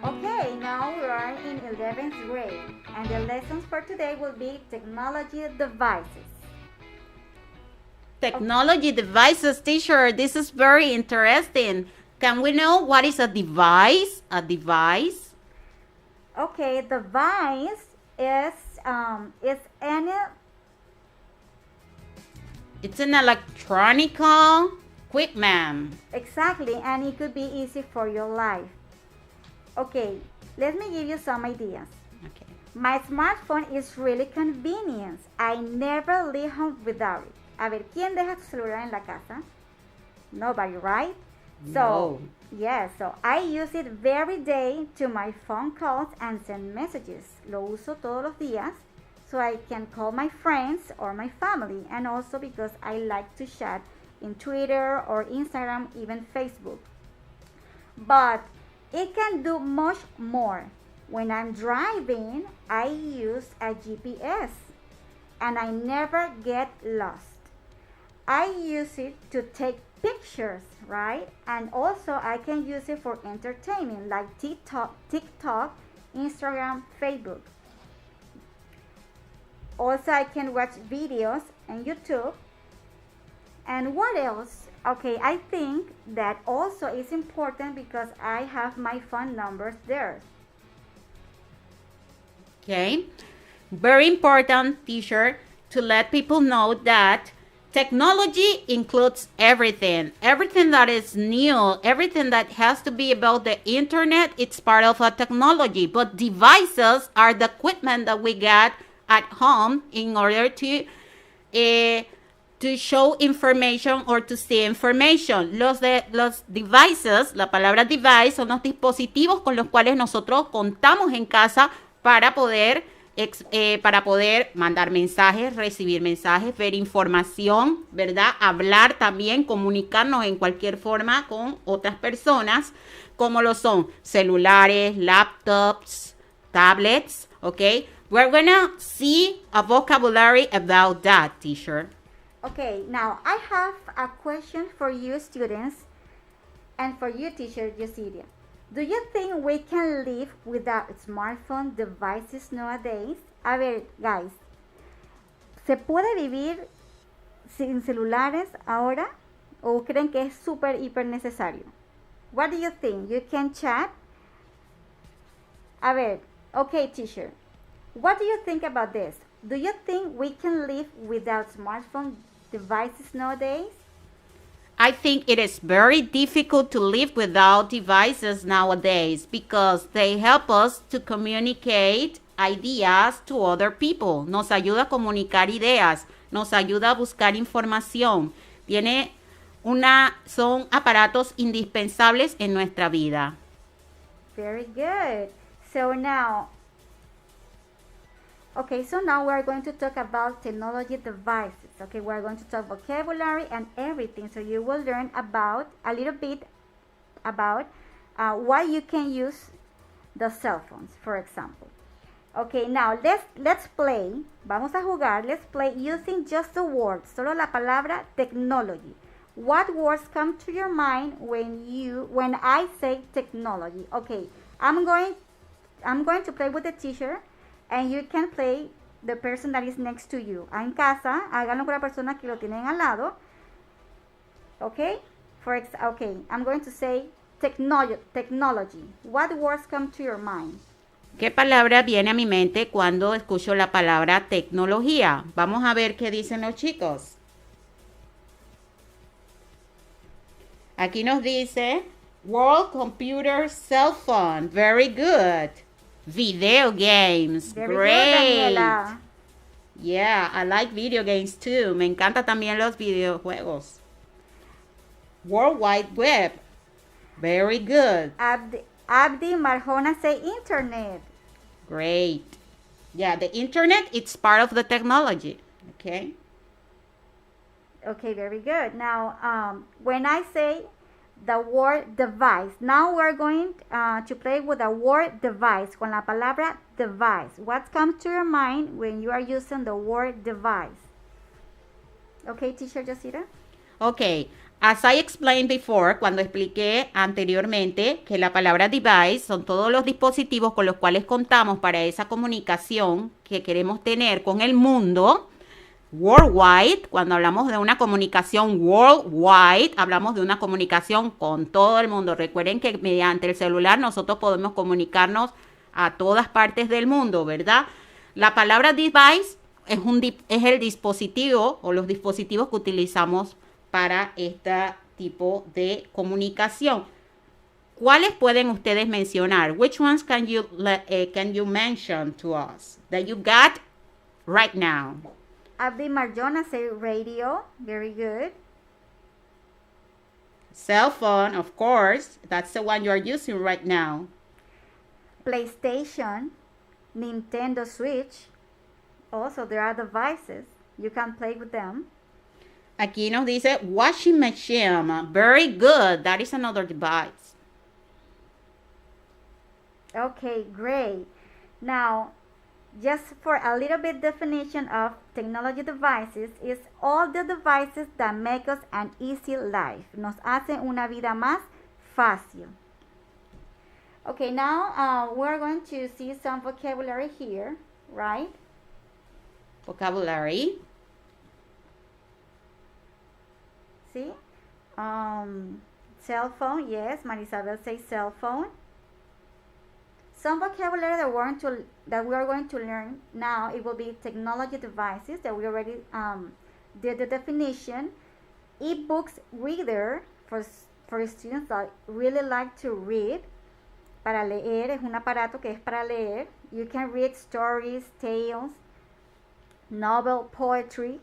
Okay, now we are in 11th grade, and the lessons for today will be technology devices. Technology devices, teacher. This is very interesting. Can we know what is a device? A device? Okay, device is any. It's an electronical equipment. Exactly, and it could be easy for your life. Okay, let me give you some ideas. Okay. My smartphone is really convenient. I never leave home without it. A ver, ¿quién deja su celular en la casa? Nobody, right? So, No. yes, so I use it every day to my phone calls and send messages. Lo uso todos los días so I can call my friends or my family, and also because I like to chat in Twitter or Instagram, even Facebook. But it can do much more. When I'm driving, I use a GPS and I never get lost. I use it to take pictures, right? And also I can use it for entertainment like TikTok, Instagram, Facebook. Also I can watch videos on YouTube. And what else? Okay, I think that also is important because I have my phone numbers there. Okay, very important, teacher, to let people know that technology includes everything. Everything that is new, everything that has to be about the internet, it's part of a technology. But devices are the equipment that we get at home in order to show information or to see information. Los devices, la palabra device, son los dispositivos con los cuales nosotros contamos en casa para poder mandar mensajes, recibir mensajes, ver información, ¿verdad? Hablar también, comunicarnos en cualquier forma con otras personas, como lo son celulares, laptops, tablets, ¿ok? We're gonna see a vocabulary about that, teacher. Okay, now I have a question for you students and for you teacher Yosiria. Do you think we can live without smartphone devices nowadays? A ver, guys, ¿se puede vivir sin celulares ahora? ¿O creen que es súper, hiper necesario? What do you think? You can chat? A ver, okay, teacher. What do you think about this? Do you think we can live without smartphone devices nowadays? I think it is very difficult to live without devices nowadays because they help us to communicate ideas to other people. Nos ayuda a comunicar ideas, nos ayuda a buscar información. Son aparatos indispensables en nuestra vida. Very good. So now we're going to talk about technology devices. Okay, we're going to talk vocabulary and everything. So you will learn a little bit about why you can use the cell phones, for example. Okay, now let's play. Vamos a jugar. Let's play using just the word. Solo la palabra technology. What words come to your mind when I say technology? Okay, I'm going to play with the teacher. And you can play the person that is next to you. En casa, háganlo con la persona que lo tienen al lado. Okay? Okay, I'm going to say technology. What words come to your mind? ¿Qué palabra viene a mi mente cuando escucho la palabra tecnología? Vamos a ver qué dicen los chicos. Aquí nos dice World Computer Cell Phone. Very good. Video games. Very Great. Good, Daniela. Yeah, I like video games too. Me encanta también los videojuegos. World Wide Web. Very good. Abdi Marjona say internet. Great. Yeah, the internet, it's part of the technology. Okay. Okay, very good. Now, when I say the word device, now we're going to play with the word device, con la palabra device. What comes to your mind when you are using the word device? Okay, teacher Yosira? Okay. As I explained before, cuando expliqué anteriormente que la palabra device son todos los dispositivos con los cuales contamos para esa comunicación que queremos tener con el mundo, worldwide, cuando hablamos de una comunicación worldwide, hablamos de una comunicación con todo el mundo. Recuerden que mediante el celular nosotros podemos comunicarnos a todas partes del mundo, ¿verdad? La palabra device es el dispositivo o los dispositivos que utilizamos para este tipo de comunicación. ¿Cuáles pueden ustedes mencionar? Which ones can you mention to us that you got right now? Abdi Marjona say radio. Very good. Cell phone, of course. That's the one you are using right now. PlayStation, Nintendo Switch. Also, there are devices. You can play with them. Aquí nos dice washing machine. Very good. That is another device. Okay, great. Now, just for a little bit definition of technology devices, is all the devices that make us an easy life. Nos hacen una vida más fácil. Okay, now we're going to see some vocabulary here, right? Vocabulary. See? Cell phone, yes, Marisabel says cell phone. Some vocabulary that we are going to learn now, it will be technology devices that we already did the definition. E-books reader for students that really like to read. Para leer, es un aparato que es para leer. You can read stories, tales, novel, poetry,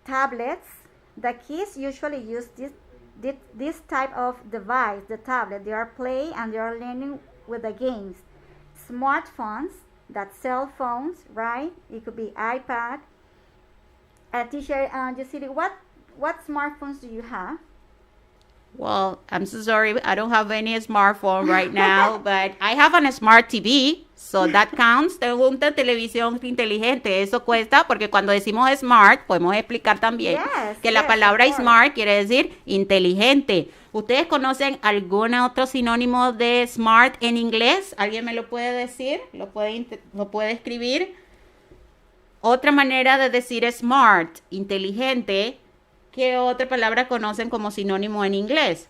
tablets. The kids usually use this type of device, the tablet. They are playing and they are learning with the games. Smartphones, that's cell phones, right? It could be iPad. Teacher, Yesiri, what smartphones do you have? Well, I'm so sorry. I don't have any smartphone right now, but I have a smart TV, so that counts. Tengo una televisión inteligente. Eso cuesta porque cuando decimos smart, podemos explicar también que la palabra smart quiere decir inteligente. ¿Ustedes conocen algún otro sinónimo de smart en inglés? ¿Alguien me lo puede decir? ¿Lo puede escribir? Otra manera de decir smart, inteligente. ¿Qué otra palabra conocen como sinónimo en inglés?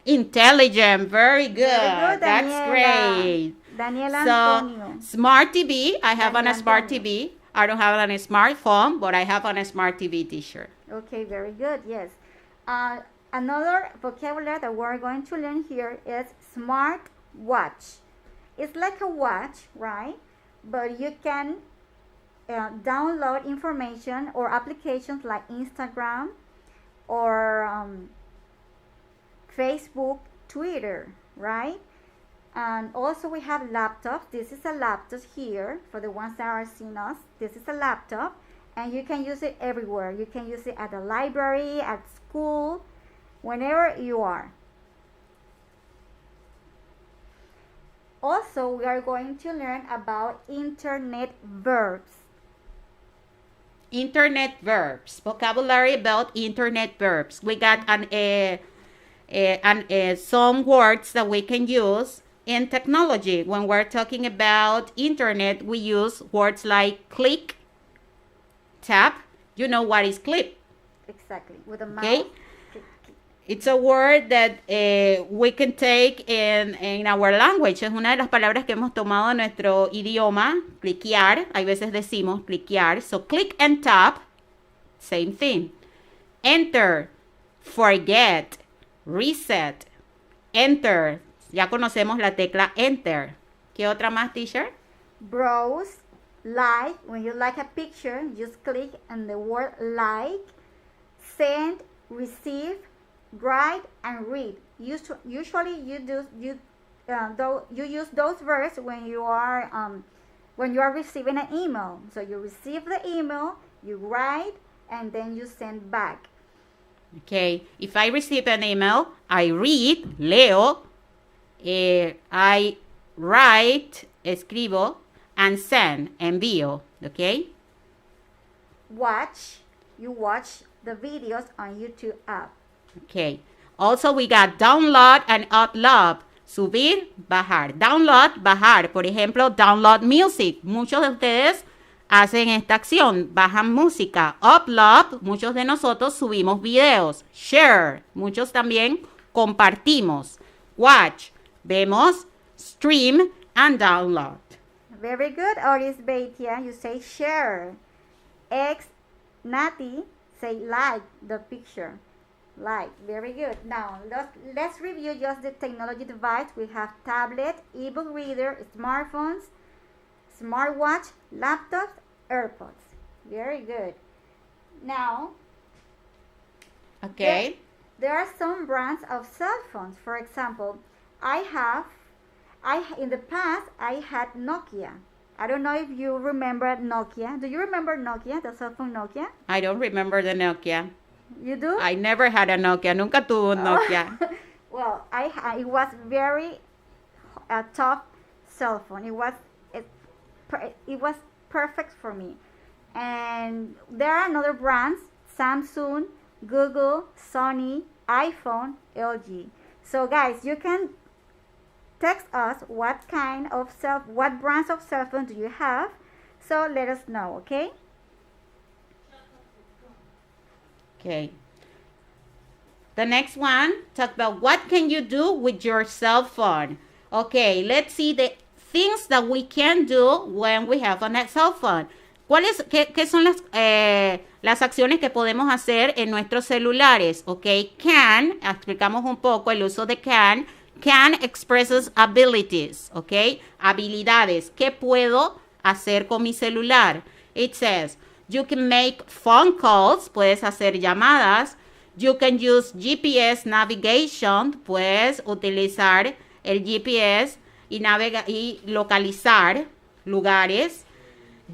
Intelligent. Very good. Very good, That's great. Daniela So, Antonio. smart TV. I have Daniela a smart Antonio. TV. I don't have a smartphone, but I have a smart TV teacher. Okay, very good. Yes. Another vocabulary that we're going to learn here is smart watch. It's like a watch, right? But you can download information or applications like Instagram or Facebook, Twitter, right? And also we have laptops. This is a laptop here for the ones that are seeing us. This is a laptop and you can use it everywhere. You can use it at the library, at school, whenever you are. Also, we are going to learn about internet verbs. Internet verbs. Vocabulary about internet verbs. We got some words that we can use in technology. When we're talking about internet, we use words like click, tap. You know what is click? Exactly. With a mouse. Okay. It's a word that we can take in our language. Es una de las palabras que hemos tomado en nuestro idioma. Cliquear. Hay veces decimos cliquear. So click and tap. Same thing. Enter. Forget. Reset. Enter. Ya conocemos la tecla enter. ¿Qué otra más, teacher? Browse. Like. When you like a picture, just click on the word like. Send. Receive. Write and read. Usually you use those verbs when you are receiving an email. So you receive the email, you write, and then you send back. Okay. If I receive an email, I read, leo, I write, escribo, and send, envío. Okay. You watch the videos on YouTube app. Okay. Also, we got download and upload. Subir, bajar. Download, bajar. Por ejemplo, download music. Muchos de ustedes hacen esta acción. Bajan música. Upload. Muchos de nosotros subimos videos. Share. Muchos también compartimos. Watch. Vemos. Stream and download. Very good, Oris Beitia. You say share. Nati say like the picture. Like, very good. Now, let's review just the technology device. We have tablet, ebook reader, smartphones, smartwatch, laptops, AirPods. Very good. Now, okay. There are some brands of cell phones. For example, in the past, I had Nokia. I don't know if you remember Nokia. Do you remember Nokia, the cell phone Nokia? I don't remember the Nokia. You do? I never had a Nokia. Nunca tuve un Nokia. Well, it was very tough cell phone. It was perfect for me. And there are another brands: Samsung, Google, Sony, iPhone, LG. So guys, you can text us what brands of cell phone do you have. So let us know, okay? Okay. The next one, talk about what can you do with your cell phone. Okay, let's see the things that we can do when we have a cell phone. ¿Qué son las acciones que podemos hacer en nuestros celulares? Ok, can, explicamos un poco el uso de can. Can expresses abilities, ok, habilidades. ¿Qué puedo hacer con mi celular? It says, you can make phone calls, puedes hacer llamadas. You can use GPS navigation, puedes utilizar el GPS y localizar lugares.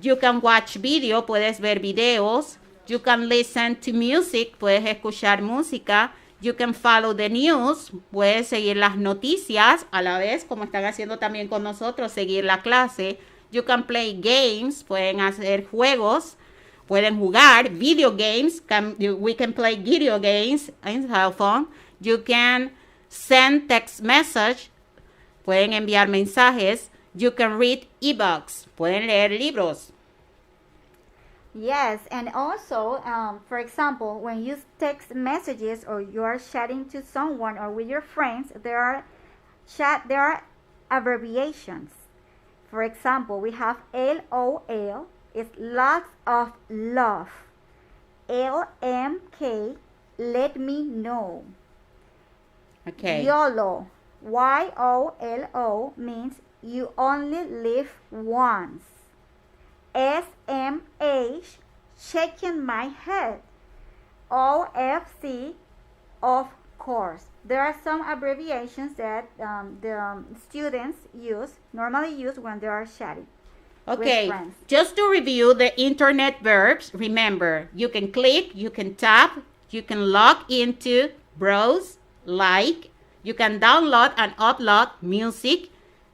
You can watch video, puedes ver videos. You can listen to music, puedes escuchar música. You can follow the news, puedes seguir las noticias a la vez, como están haciendo también con nosotros, seguir la clase. You can play games, pueden hacer juegos, pueden jugar video games. We can play video games in cell phone. You can send text message, pueden enviar mensajes. You can read ebooks, pueden leer libros. Yes, and also, for example, when you text messages or you are chatting to someone or with your friends, there are abbreviations. For example, we have LOL, it's lots of love. LMK, let me know. Okay. YOLO, YOLO means you only live once. SMH, shaking my head. OFC, of course. There are some abbreviations that the students normally use when they are chatting. Okay, just to review the internet verbs, remember, you can click, you can tap, you can log into, browse, like, you can download and upload music,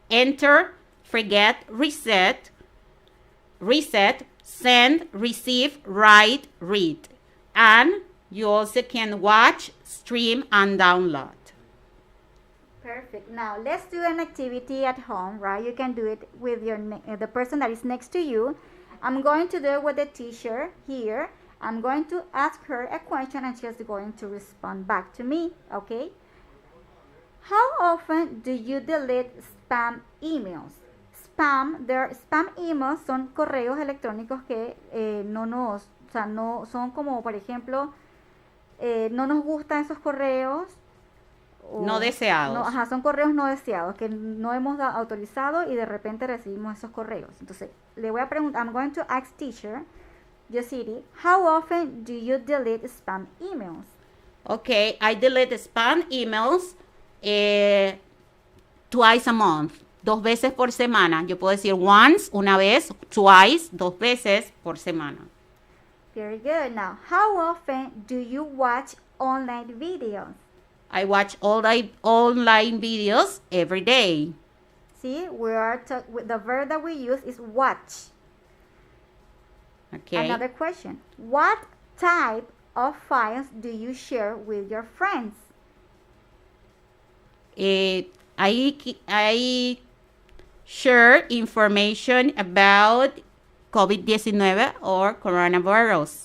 enter, forget, reset, send, receive, write, read. And you also can watch, stream, and download. Perfect. Now, let's do an activity at home, right? You can do it with the person that is next to you. I'm going to do it with the teacher here. I'm going to ask her a question and she's going to respond back to me, okay? How often do you delete spam emails? Spam emails son correos electrónicos que no son como, por ejemplo, no nos gustan esos correos. No deseados. Son correos no deseados que no hemos autorizado y de repente recibimos esos correos. Entonces, le voy a preguntar, I'm going to ask teacher, Yosiri, how often do you delete spam emails? Okay, I delete spam emails twice a month. 2 veces por semana. Yo puedo decir once, una vez, twice, 2 veces por semana. Very good. Now, how often do you watch online videos? I watch online videos every day. See, the verb that we use is watch. Okay. Another question. What type of files do you share with your friends? I share information about COVID-19 or coronavirus.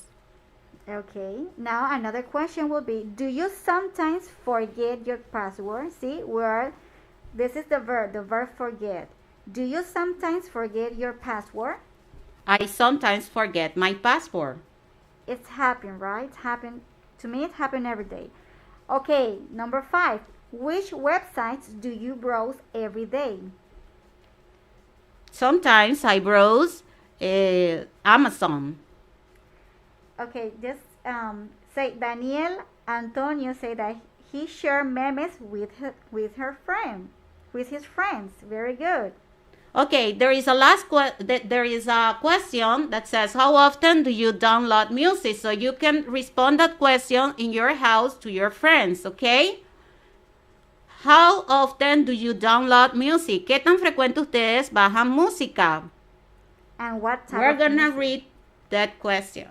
Okay, now another question will be, do you sometimes forget your password? See, this is the verb forget. Do you sometimes forget your password? I sometimes forget my password. It's happened, right? To me, it happened every day. Okay, number 5. Which websites do you browse every day? Sometimes I browse Amazon. Okay, just say Daniel Antonio say that he shared memes with his friends. Very good. Okay, there is a question that says, how often do you download music? So you can respond that question in your house to your friends, okay? How often do you download music? ¿Qué tan frecuente ustedes bajan música? And what type We're of gonna music? read that question.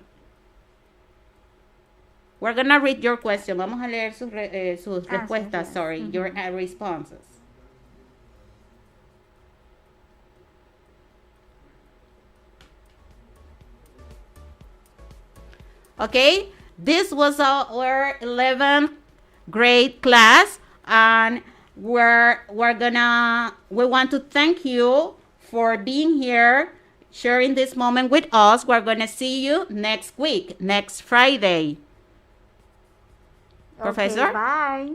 We're gonna read your question. Vamos a leer sus respuestas, yes. sorry, your responses. Okay, this was our 11th grade class, and we want to thank you for being here, sharing this moment with us. We're gonna see you next week, next Friday. Professor? Okay, bye.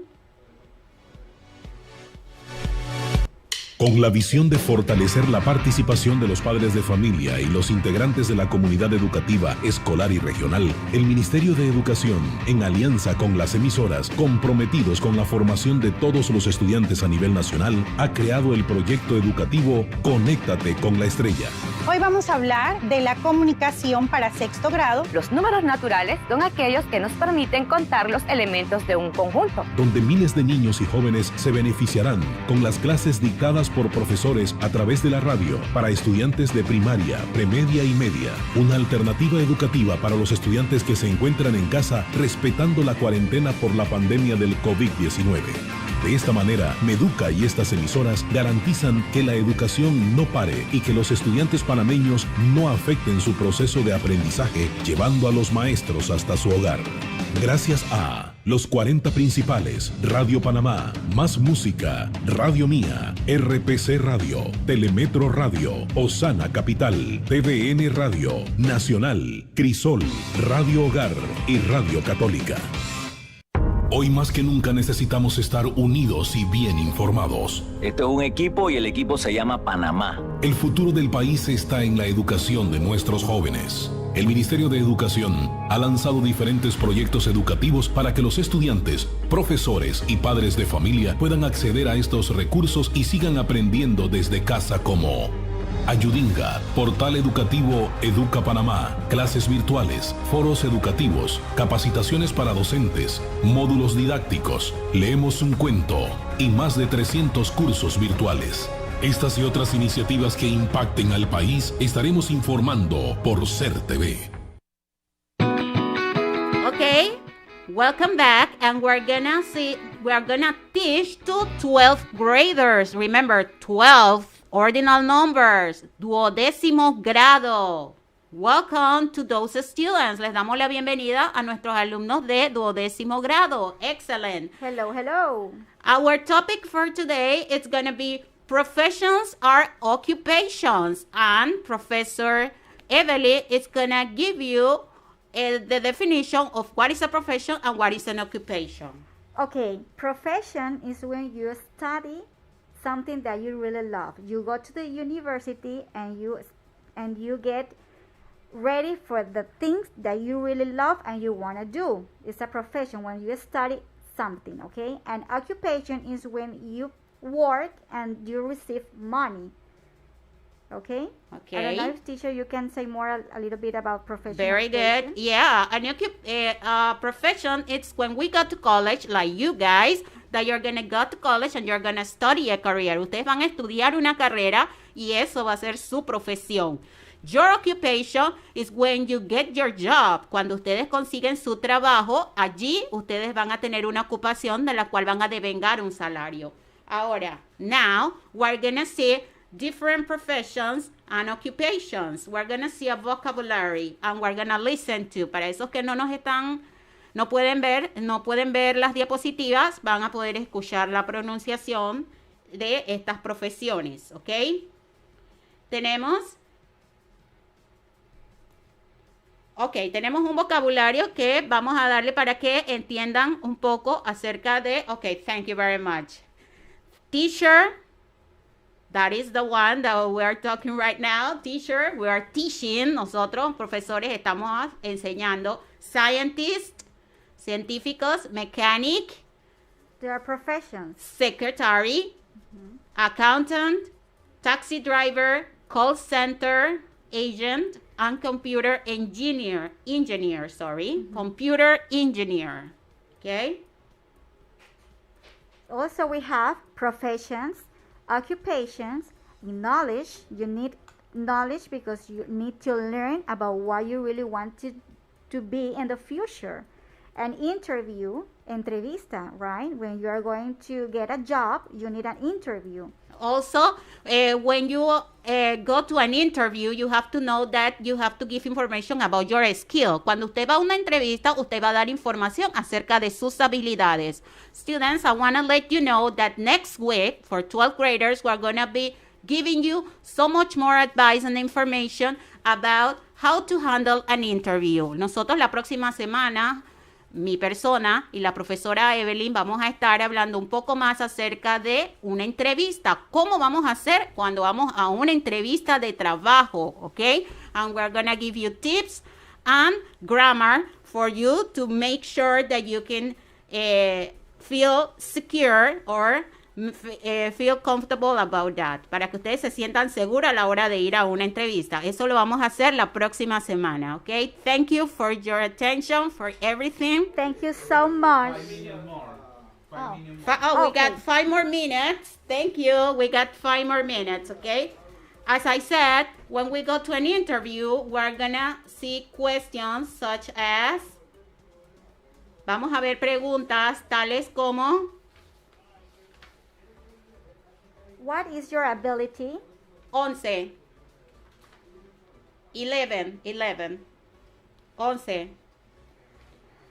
Con la visión de fortalecer la participación de los padres de familia y los integrantes de la comunidad educativa, escolar y regional, el Ministerio de Educación, en alianza con las emisoras comprometidos con la formación de todos los estudiantes a nivel nacional, ha creado el proyecto educativo Conéctate con la Estrella. Hoy vamos a hablar de la comunicación para sexto grado. Los números naturales son aquellos que nos permiten contar los elementos de un conjunto. Donde miles de niños y jóvenes se beneficiarán con las clases dictadas por profesores a través de la radio para estudiantes de primaria, premedia y media. Una alternativa educativa para los estudiantes que se encuentran en casa respetando la cuarentena por la pandemia del COVID-19. De esta manera, Meduca y estas emisoras garantizan que la educación no pare y que los estudiantes panameños no afecten su proceso de aprendizaje, llevando a los maestros hasta su hogar. Gracias a los 40 principales, Radio Panamá, Más Música, Radio Mía, RPC Radio, Telemetro Radio, Osana Capital, TVN Radio, Nacional, Crisol, Radio Hogar y Radio Católica. Hoy más que nunca necesitamos estar unidos y bien informados. Esto es un equipo y el equipo se llama Panamá. El futuro del país está en la educación de nuestros jóvenes. El Ministerio de Educación ha lanzado diferentes proyectos educativos para que los estudiantes, profesores y padres de familia puedan acceder a estos recursos y sigan aprendiendo desde casa, como Ayudinga, portal educativo Educa Panamá, clases virtuales, foros educativos, capacitaciones para docentes, módulos didácticos, leemos un cuento y más de 300 cursos virtuales. Estas y otras iniciativas que impacten al país estaremos informando por SER TV. Okay, welcome back, and we're gonna teach to 12th graders. Remember, 12 ordinal numbers, duodécimo grado. Welcome to those students. Les damos la bienvenida a nuestros alumnos de duodécimo grado. Excellent. Hello, hello. Our topic for today is going to be professions are occupations, and Professor Evelyn is going to give you the definition of what is a profession and what is an occupation. Okay, profession is when you study something that you really love. You go to the university and you get ready for the things that you really love and you want to do. It's a profession when you study something, okay? And occupation is when you work and you receive money. Okay? Okay. I don't know if, teacher, you can say more a little bit about profession. Very good. Yeah, an profession, it's when we go to college, like you guys, that you're going to go to college and you're going to study a career. Ustedes van a estudiar una carrera y eso va a ser su profesión. Your occupation is when you get your job. Cuando ustedes consiguen su trabajo, allí ustedes van a tener una ocupación de la cual van a devengar un salario. Ahora, now, we're going to see different professions and occupations. We're going to see a vocabulary and we're going to listen to. Para esos que no pueden ver las diapositivas, van a poder escuchar la pronunciación de estas profesiones, ¿ok? Tenemos un vocabulario que vamos a darle para que entiendan un poco acerca de, thank you very much. Teacher, that is the one that we are talking right now. Teacher, we are teaching. Nosotros, profesores, estamos enseñando. Scientist, científicos, mechanic. There are professions. Secretary, accountant, taxi driver, call center agent, and computer engineer, computer engineer, okay? Also, we have professions, occupations, knowledge. You need knowledge because you need to learn about what you really want to be in the future. An interview, entrevista, right? When you are going to get a job, you need an interview. Also, when you go to an interview, you have to know that you have to give information about your skill. Cuando usted va a una entrevista, usted va a dar información acerca de sus habilidades. Students, I want to let you know that next week, for 12th graders, we're going to be giving you so much more advice and information about how to handle an interview. Nosotros la próxima semana, mi persona y la profesora Evelyn vamos a estar hablando un poco más acerca de una entrevista. ¿Cómo vamos a hacer cuando vamos a una entrevista de trabajo? ¿Ok? And we're going to give you tips and grammar for you to make sure that you can feel secure or feel comfortable about that. Para que ustedes se sientan seguros a la hora de ir a una entrevista. Eso lo vamos a hacer la próxima semana, ¿ok? Thank you for your attention, for everything. Thank you so much. 5 minutes more. 5 minutes We got 5 more minutes. Thank you. We got 5 more minutes, okay? As I said, when we go to an interview, we're gonna see questions such as... Vamos a ver preguntas tales como... What is your ability? 11. 11.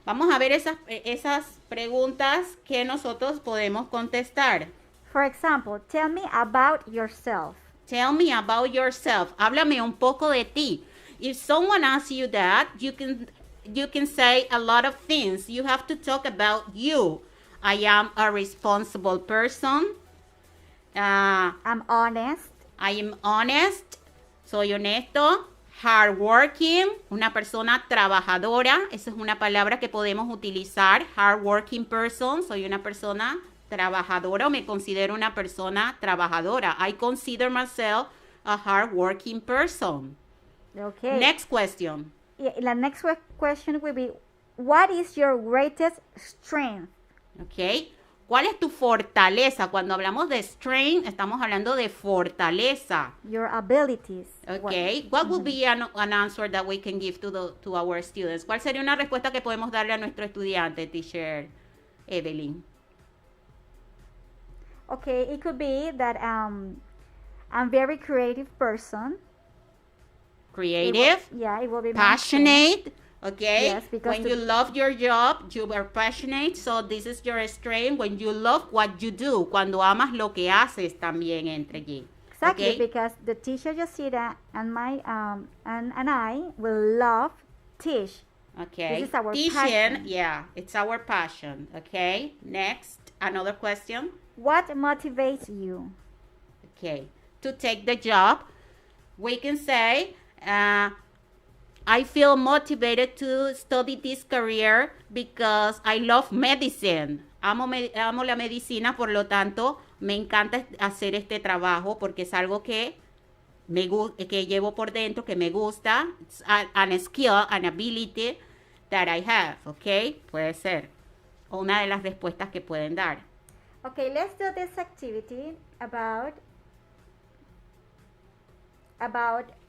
Vamos a ver esas preguntas que nosotros podemos contestar. For example, tell me about yourself. Tell me about yourself. Háblame un poco de ti. If someone asks you that, you can say a lot of things. You have to talk about you. I am a responsible person. I'm honest. I am honest. Soy honesto. Hardworking. Una persona trabajadora. Esa es una palabra que podemos utilizar. Hardworking person. Soy una persona trabajadora o me considero una persona trabajadora. I consider myself a hardworking person. Okay. Next question. The next question will be, what is your greatest strength? Okay. ¿Cuál es tu fortaleza? Cuando hablamos de strength, estamos hablando de fortaleza. Your abilities. Okay. What would be an answer that we can give to our students? ¿Cuál sería una respuesta que podemos darle a nuestro estudiante, teacher Evelyn? Okay, it could be that I'm very creative person. Creative? It will be passionate. Okay, yes, because when you love your job, you are passionate, so this is your strength. When you love what you do, cuando amas lo que haces, también entra allí. Exactly, okay? Because the teacher Yosira and my and I will love teach. Okay, this is our teaching, passion. Yeah, it's our passion. Okay, next, another question. What motivates you? Okay, to take the job, we can say, I feel motivated to study this career because I love medicine. Amo la medicina, por lo tanto, me encanta hacer este trabajo porque es algo que llevo por dentro, que me gusta. It's an skill, an ability that I have, okay? Puede ser una de las respuestas que pueden dar. Okay, let's do this activity about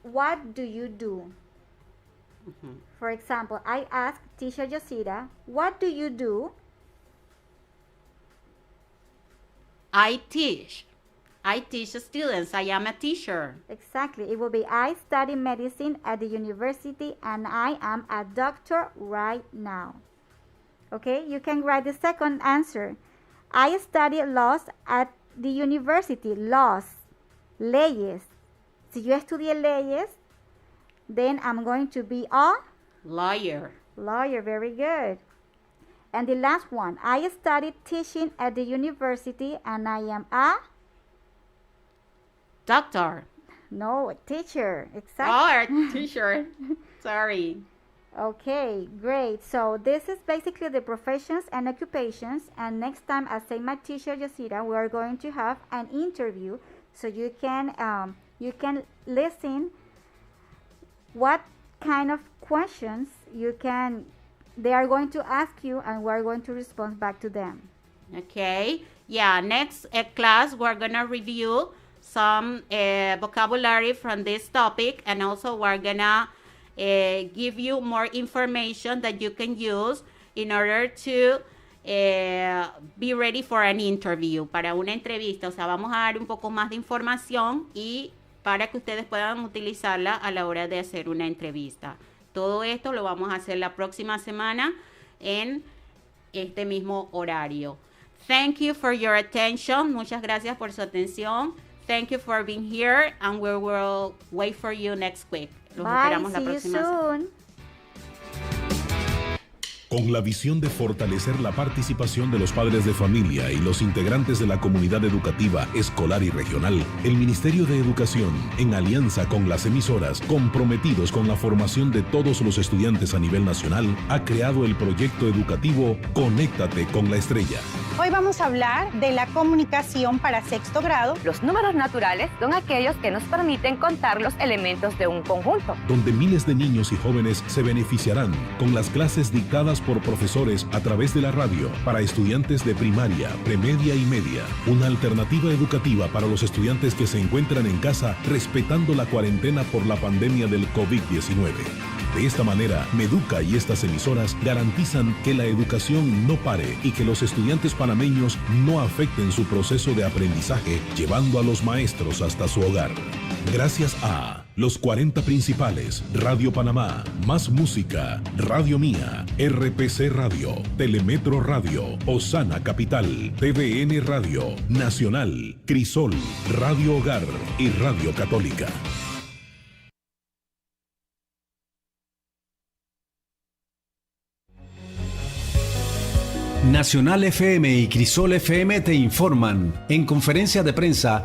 what do you do? Mm-hmm. For example, I asked teacher Yosira, what do you do? I teach. I teach students. I am a teacher. Exactly. It will be, I study medicine at the university and I am a doctor right now. Okay, you can write the second answer. I study laws at the university. Laws. Leyes. Si yo estudié leyes, then I'm going to be a lawyer. Lawyer, very good. And the last one, I studied teaching at the university and I am a doctor. No, a teacher. Exactly. Oh, a teacher. Sorry. Okay, great. So this is basically the professions and occupations. And next time, as say my teacher Yosira, we are going to have an interview So you can listen what kind of questions they are going to ask you, and we're going to respond back to them. Okay. Yeah, next class we're gonna review some vocabulary from this topic, and also we're gonna give you more information that you can use in order to be ready for an interview, para una entrevista. O sea, vamos a dar un poco más de información y para que ustedes puedan utilizarla a la hora de hacer una entrevista. Todo esto lo vamos a hacer la próxima semana en este mismo horario. Thank you for your attention. Muchas gracias por su atención. Thank you for being here, and we will wait for you next week. Los esperamos la próxima semana. Con la visión de fortalecer la participación de los padres de familia y los integrantes de la comunidad educativa, escolar y regional, el Ministerio de Educación, en alianza con las emisoras comprometidos con la formación de todos los estudiantes a nivel nacional, ha creado el proyecto educativo Conéctate con la Estrella. Hoy vamos a hablar de la comunicación para sexto grado. Los números naturales son aquellos que nos permiten contar los elementos de un conjunto. Donde miles de niños y jóvenes se beneficiarán con las clases dictadas por profesores a través de la radio para estudiantes de primaria, premedia y media. Una alternativa educativa para los estudiantes que se encuentran en casa respetando la cuarentena por la pandemia del COVID-19. De esta manera, Meduca y estas emisoras garantizan que la educación no pare y que los estudiantes panameños no afecten su proceso de aprendizaje, llevando a los maestros hasta su hogar. Gracias a los 40 principales, Radio Panamá, Más Música, Radio Mía, RPC Radio, Telemetro Radio, Osana Capital, TVN Radio, Nacional, Crisol, Radio Hogar y Radio Católica. Nacional FM y Crisol FM te informan. En conferencia de prensa,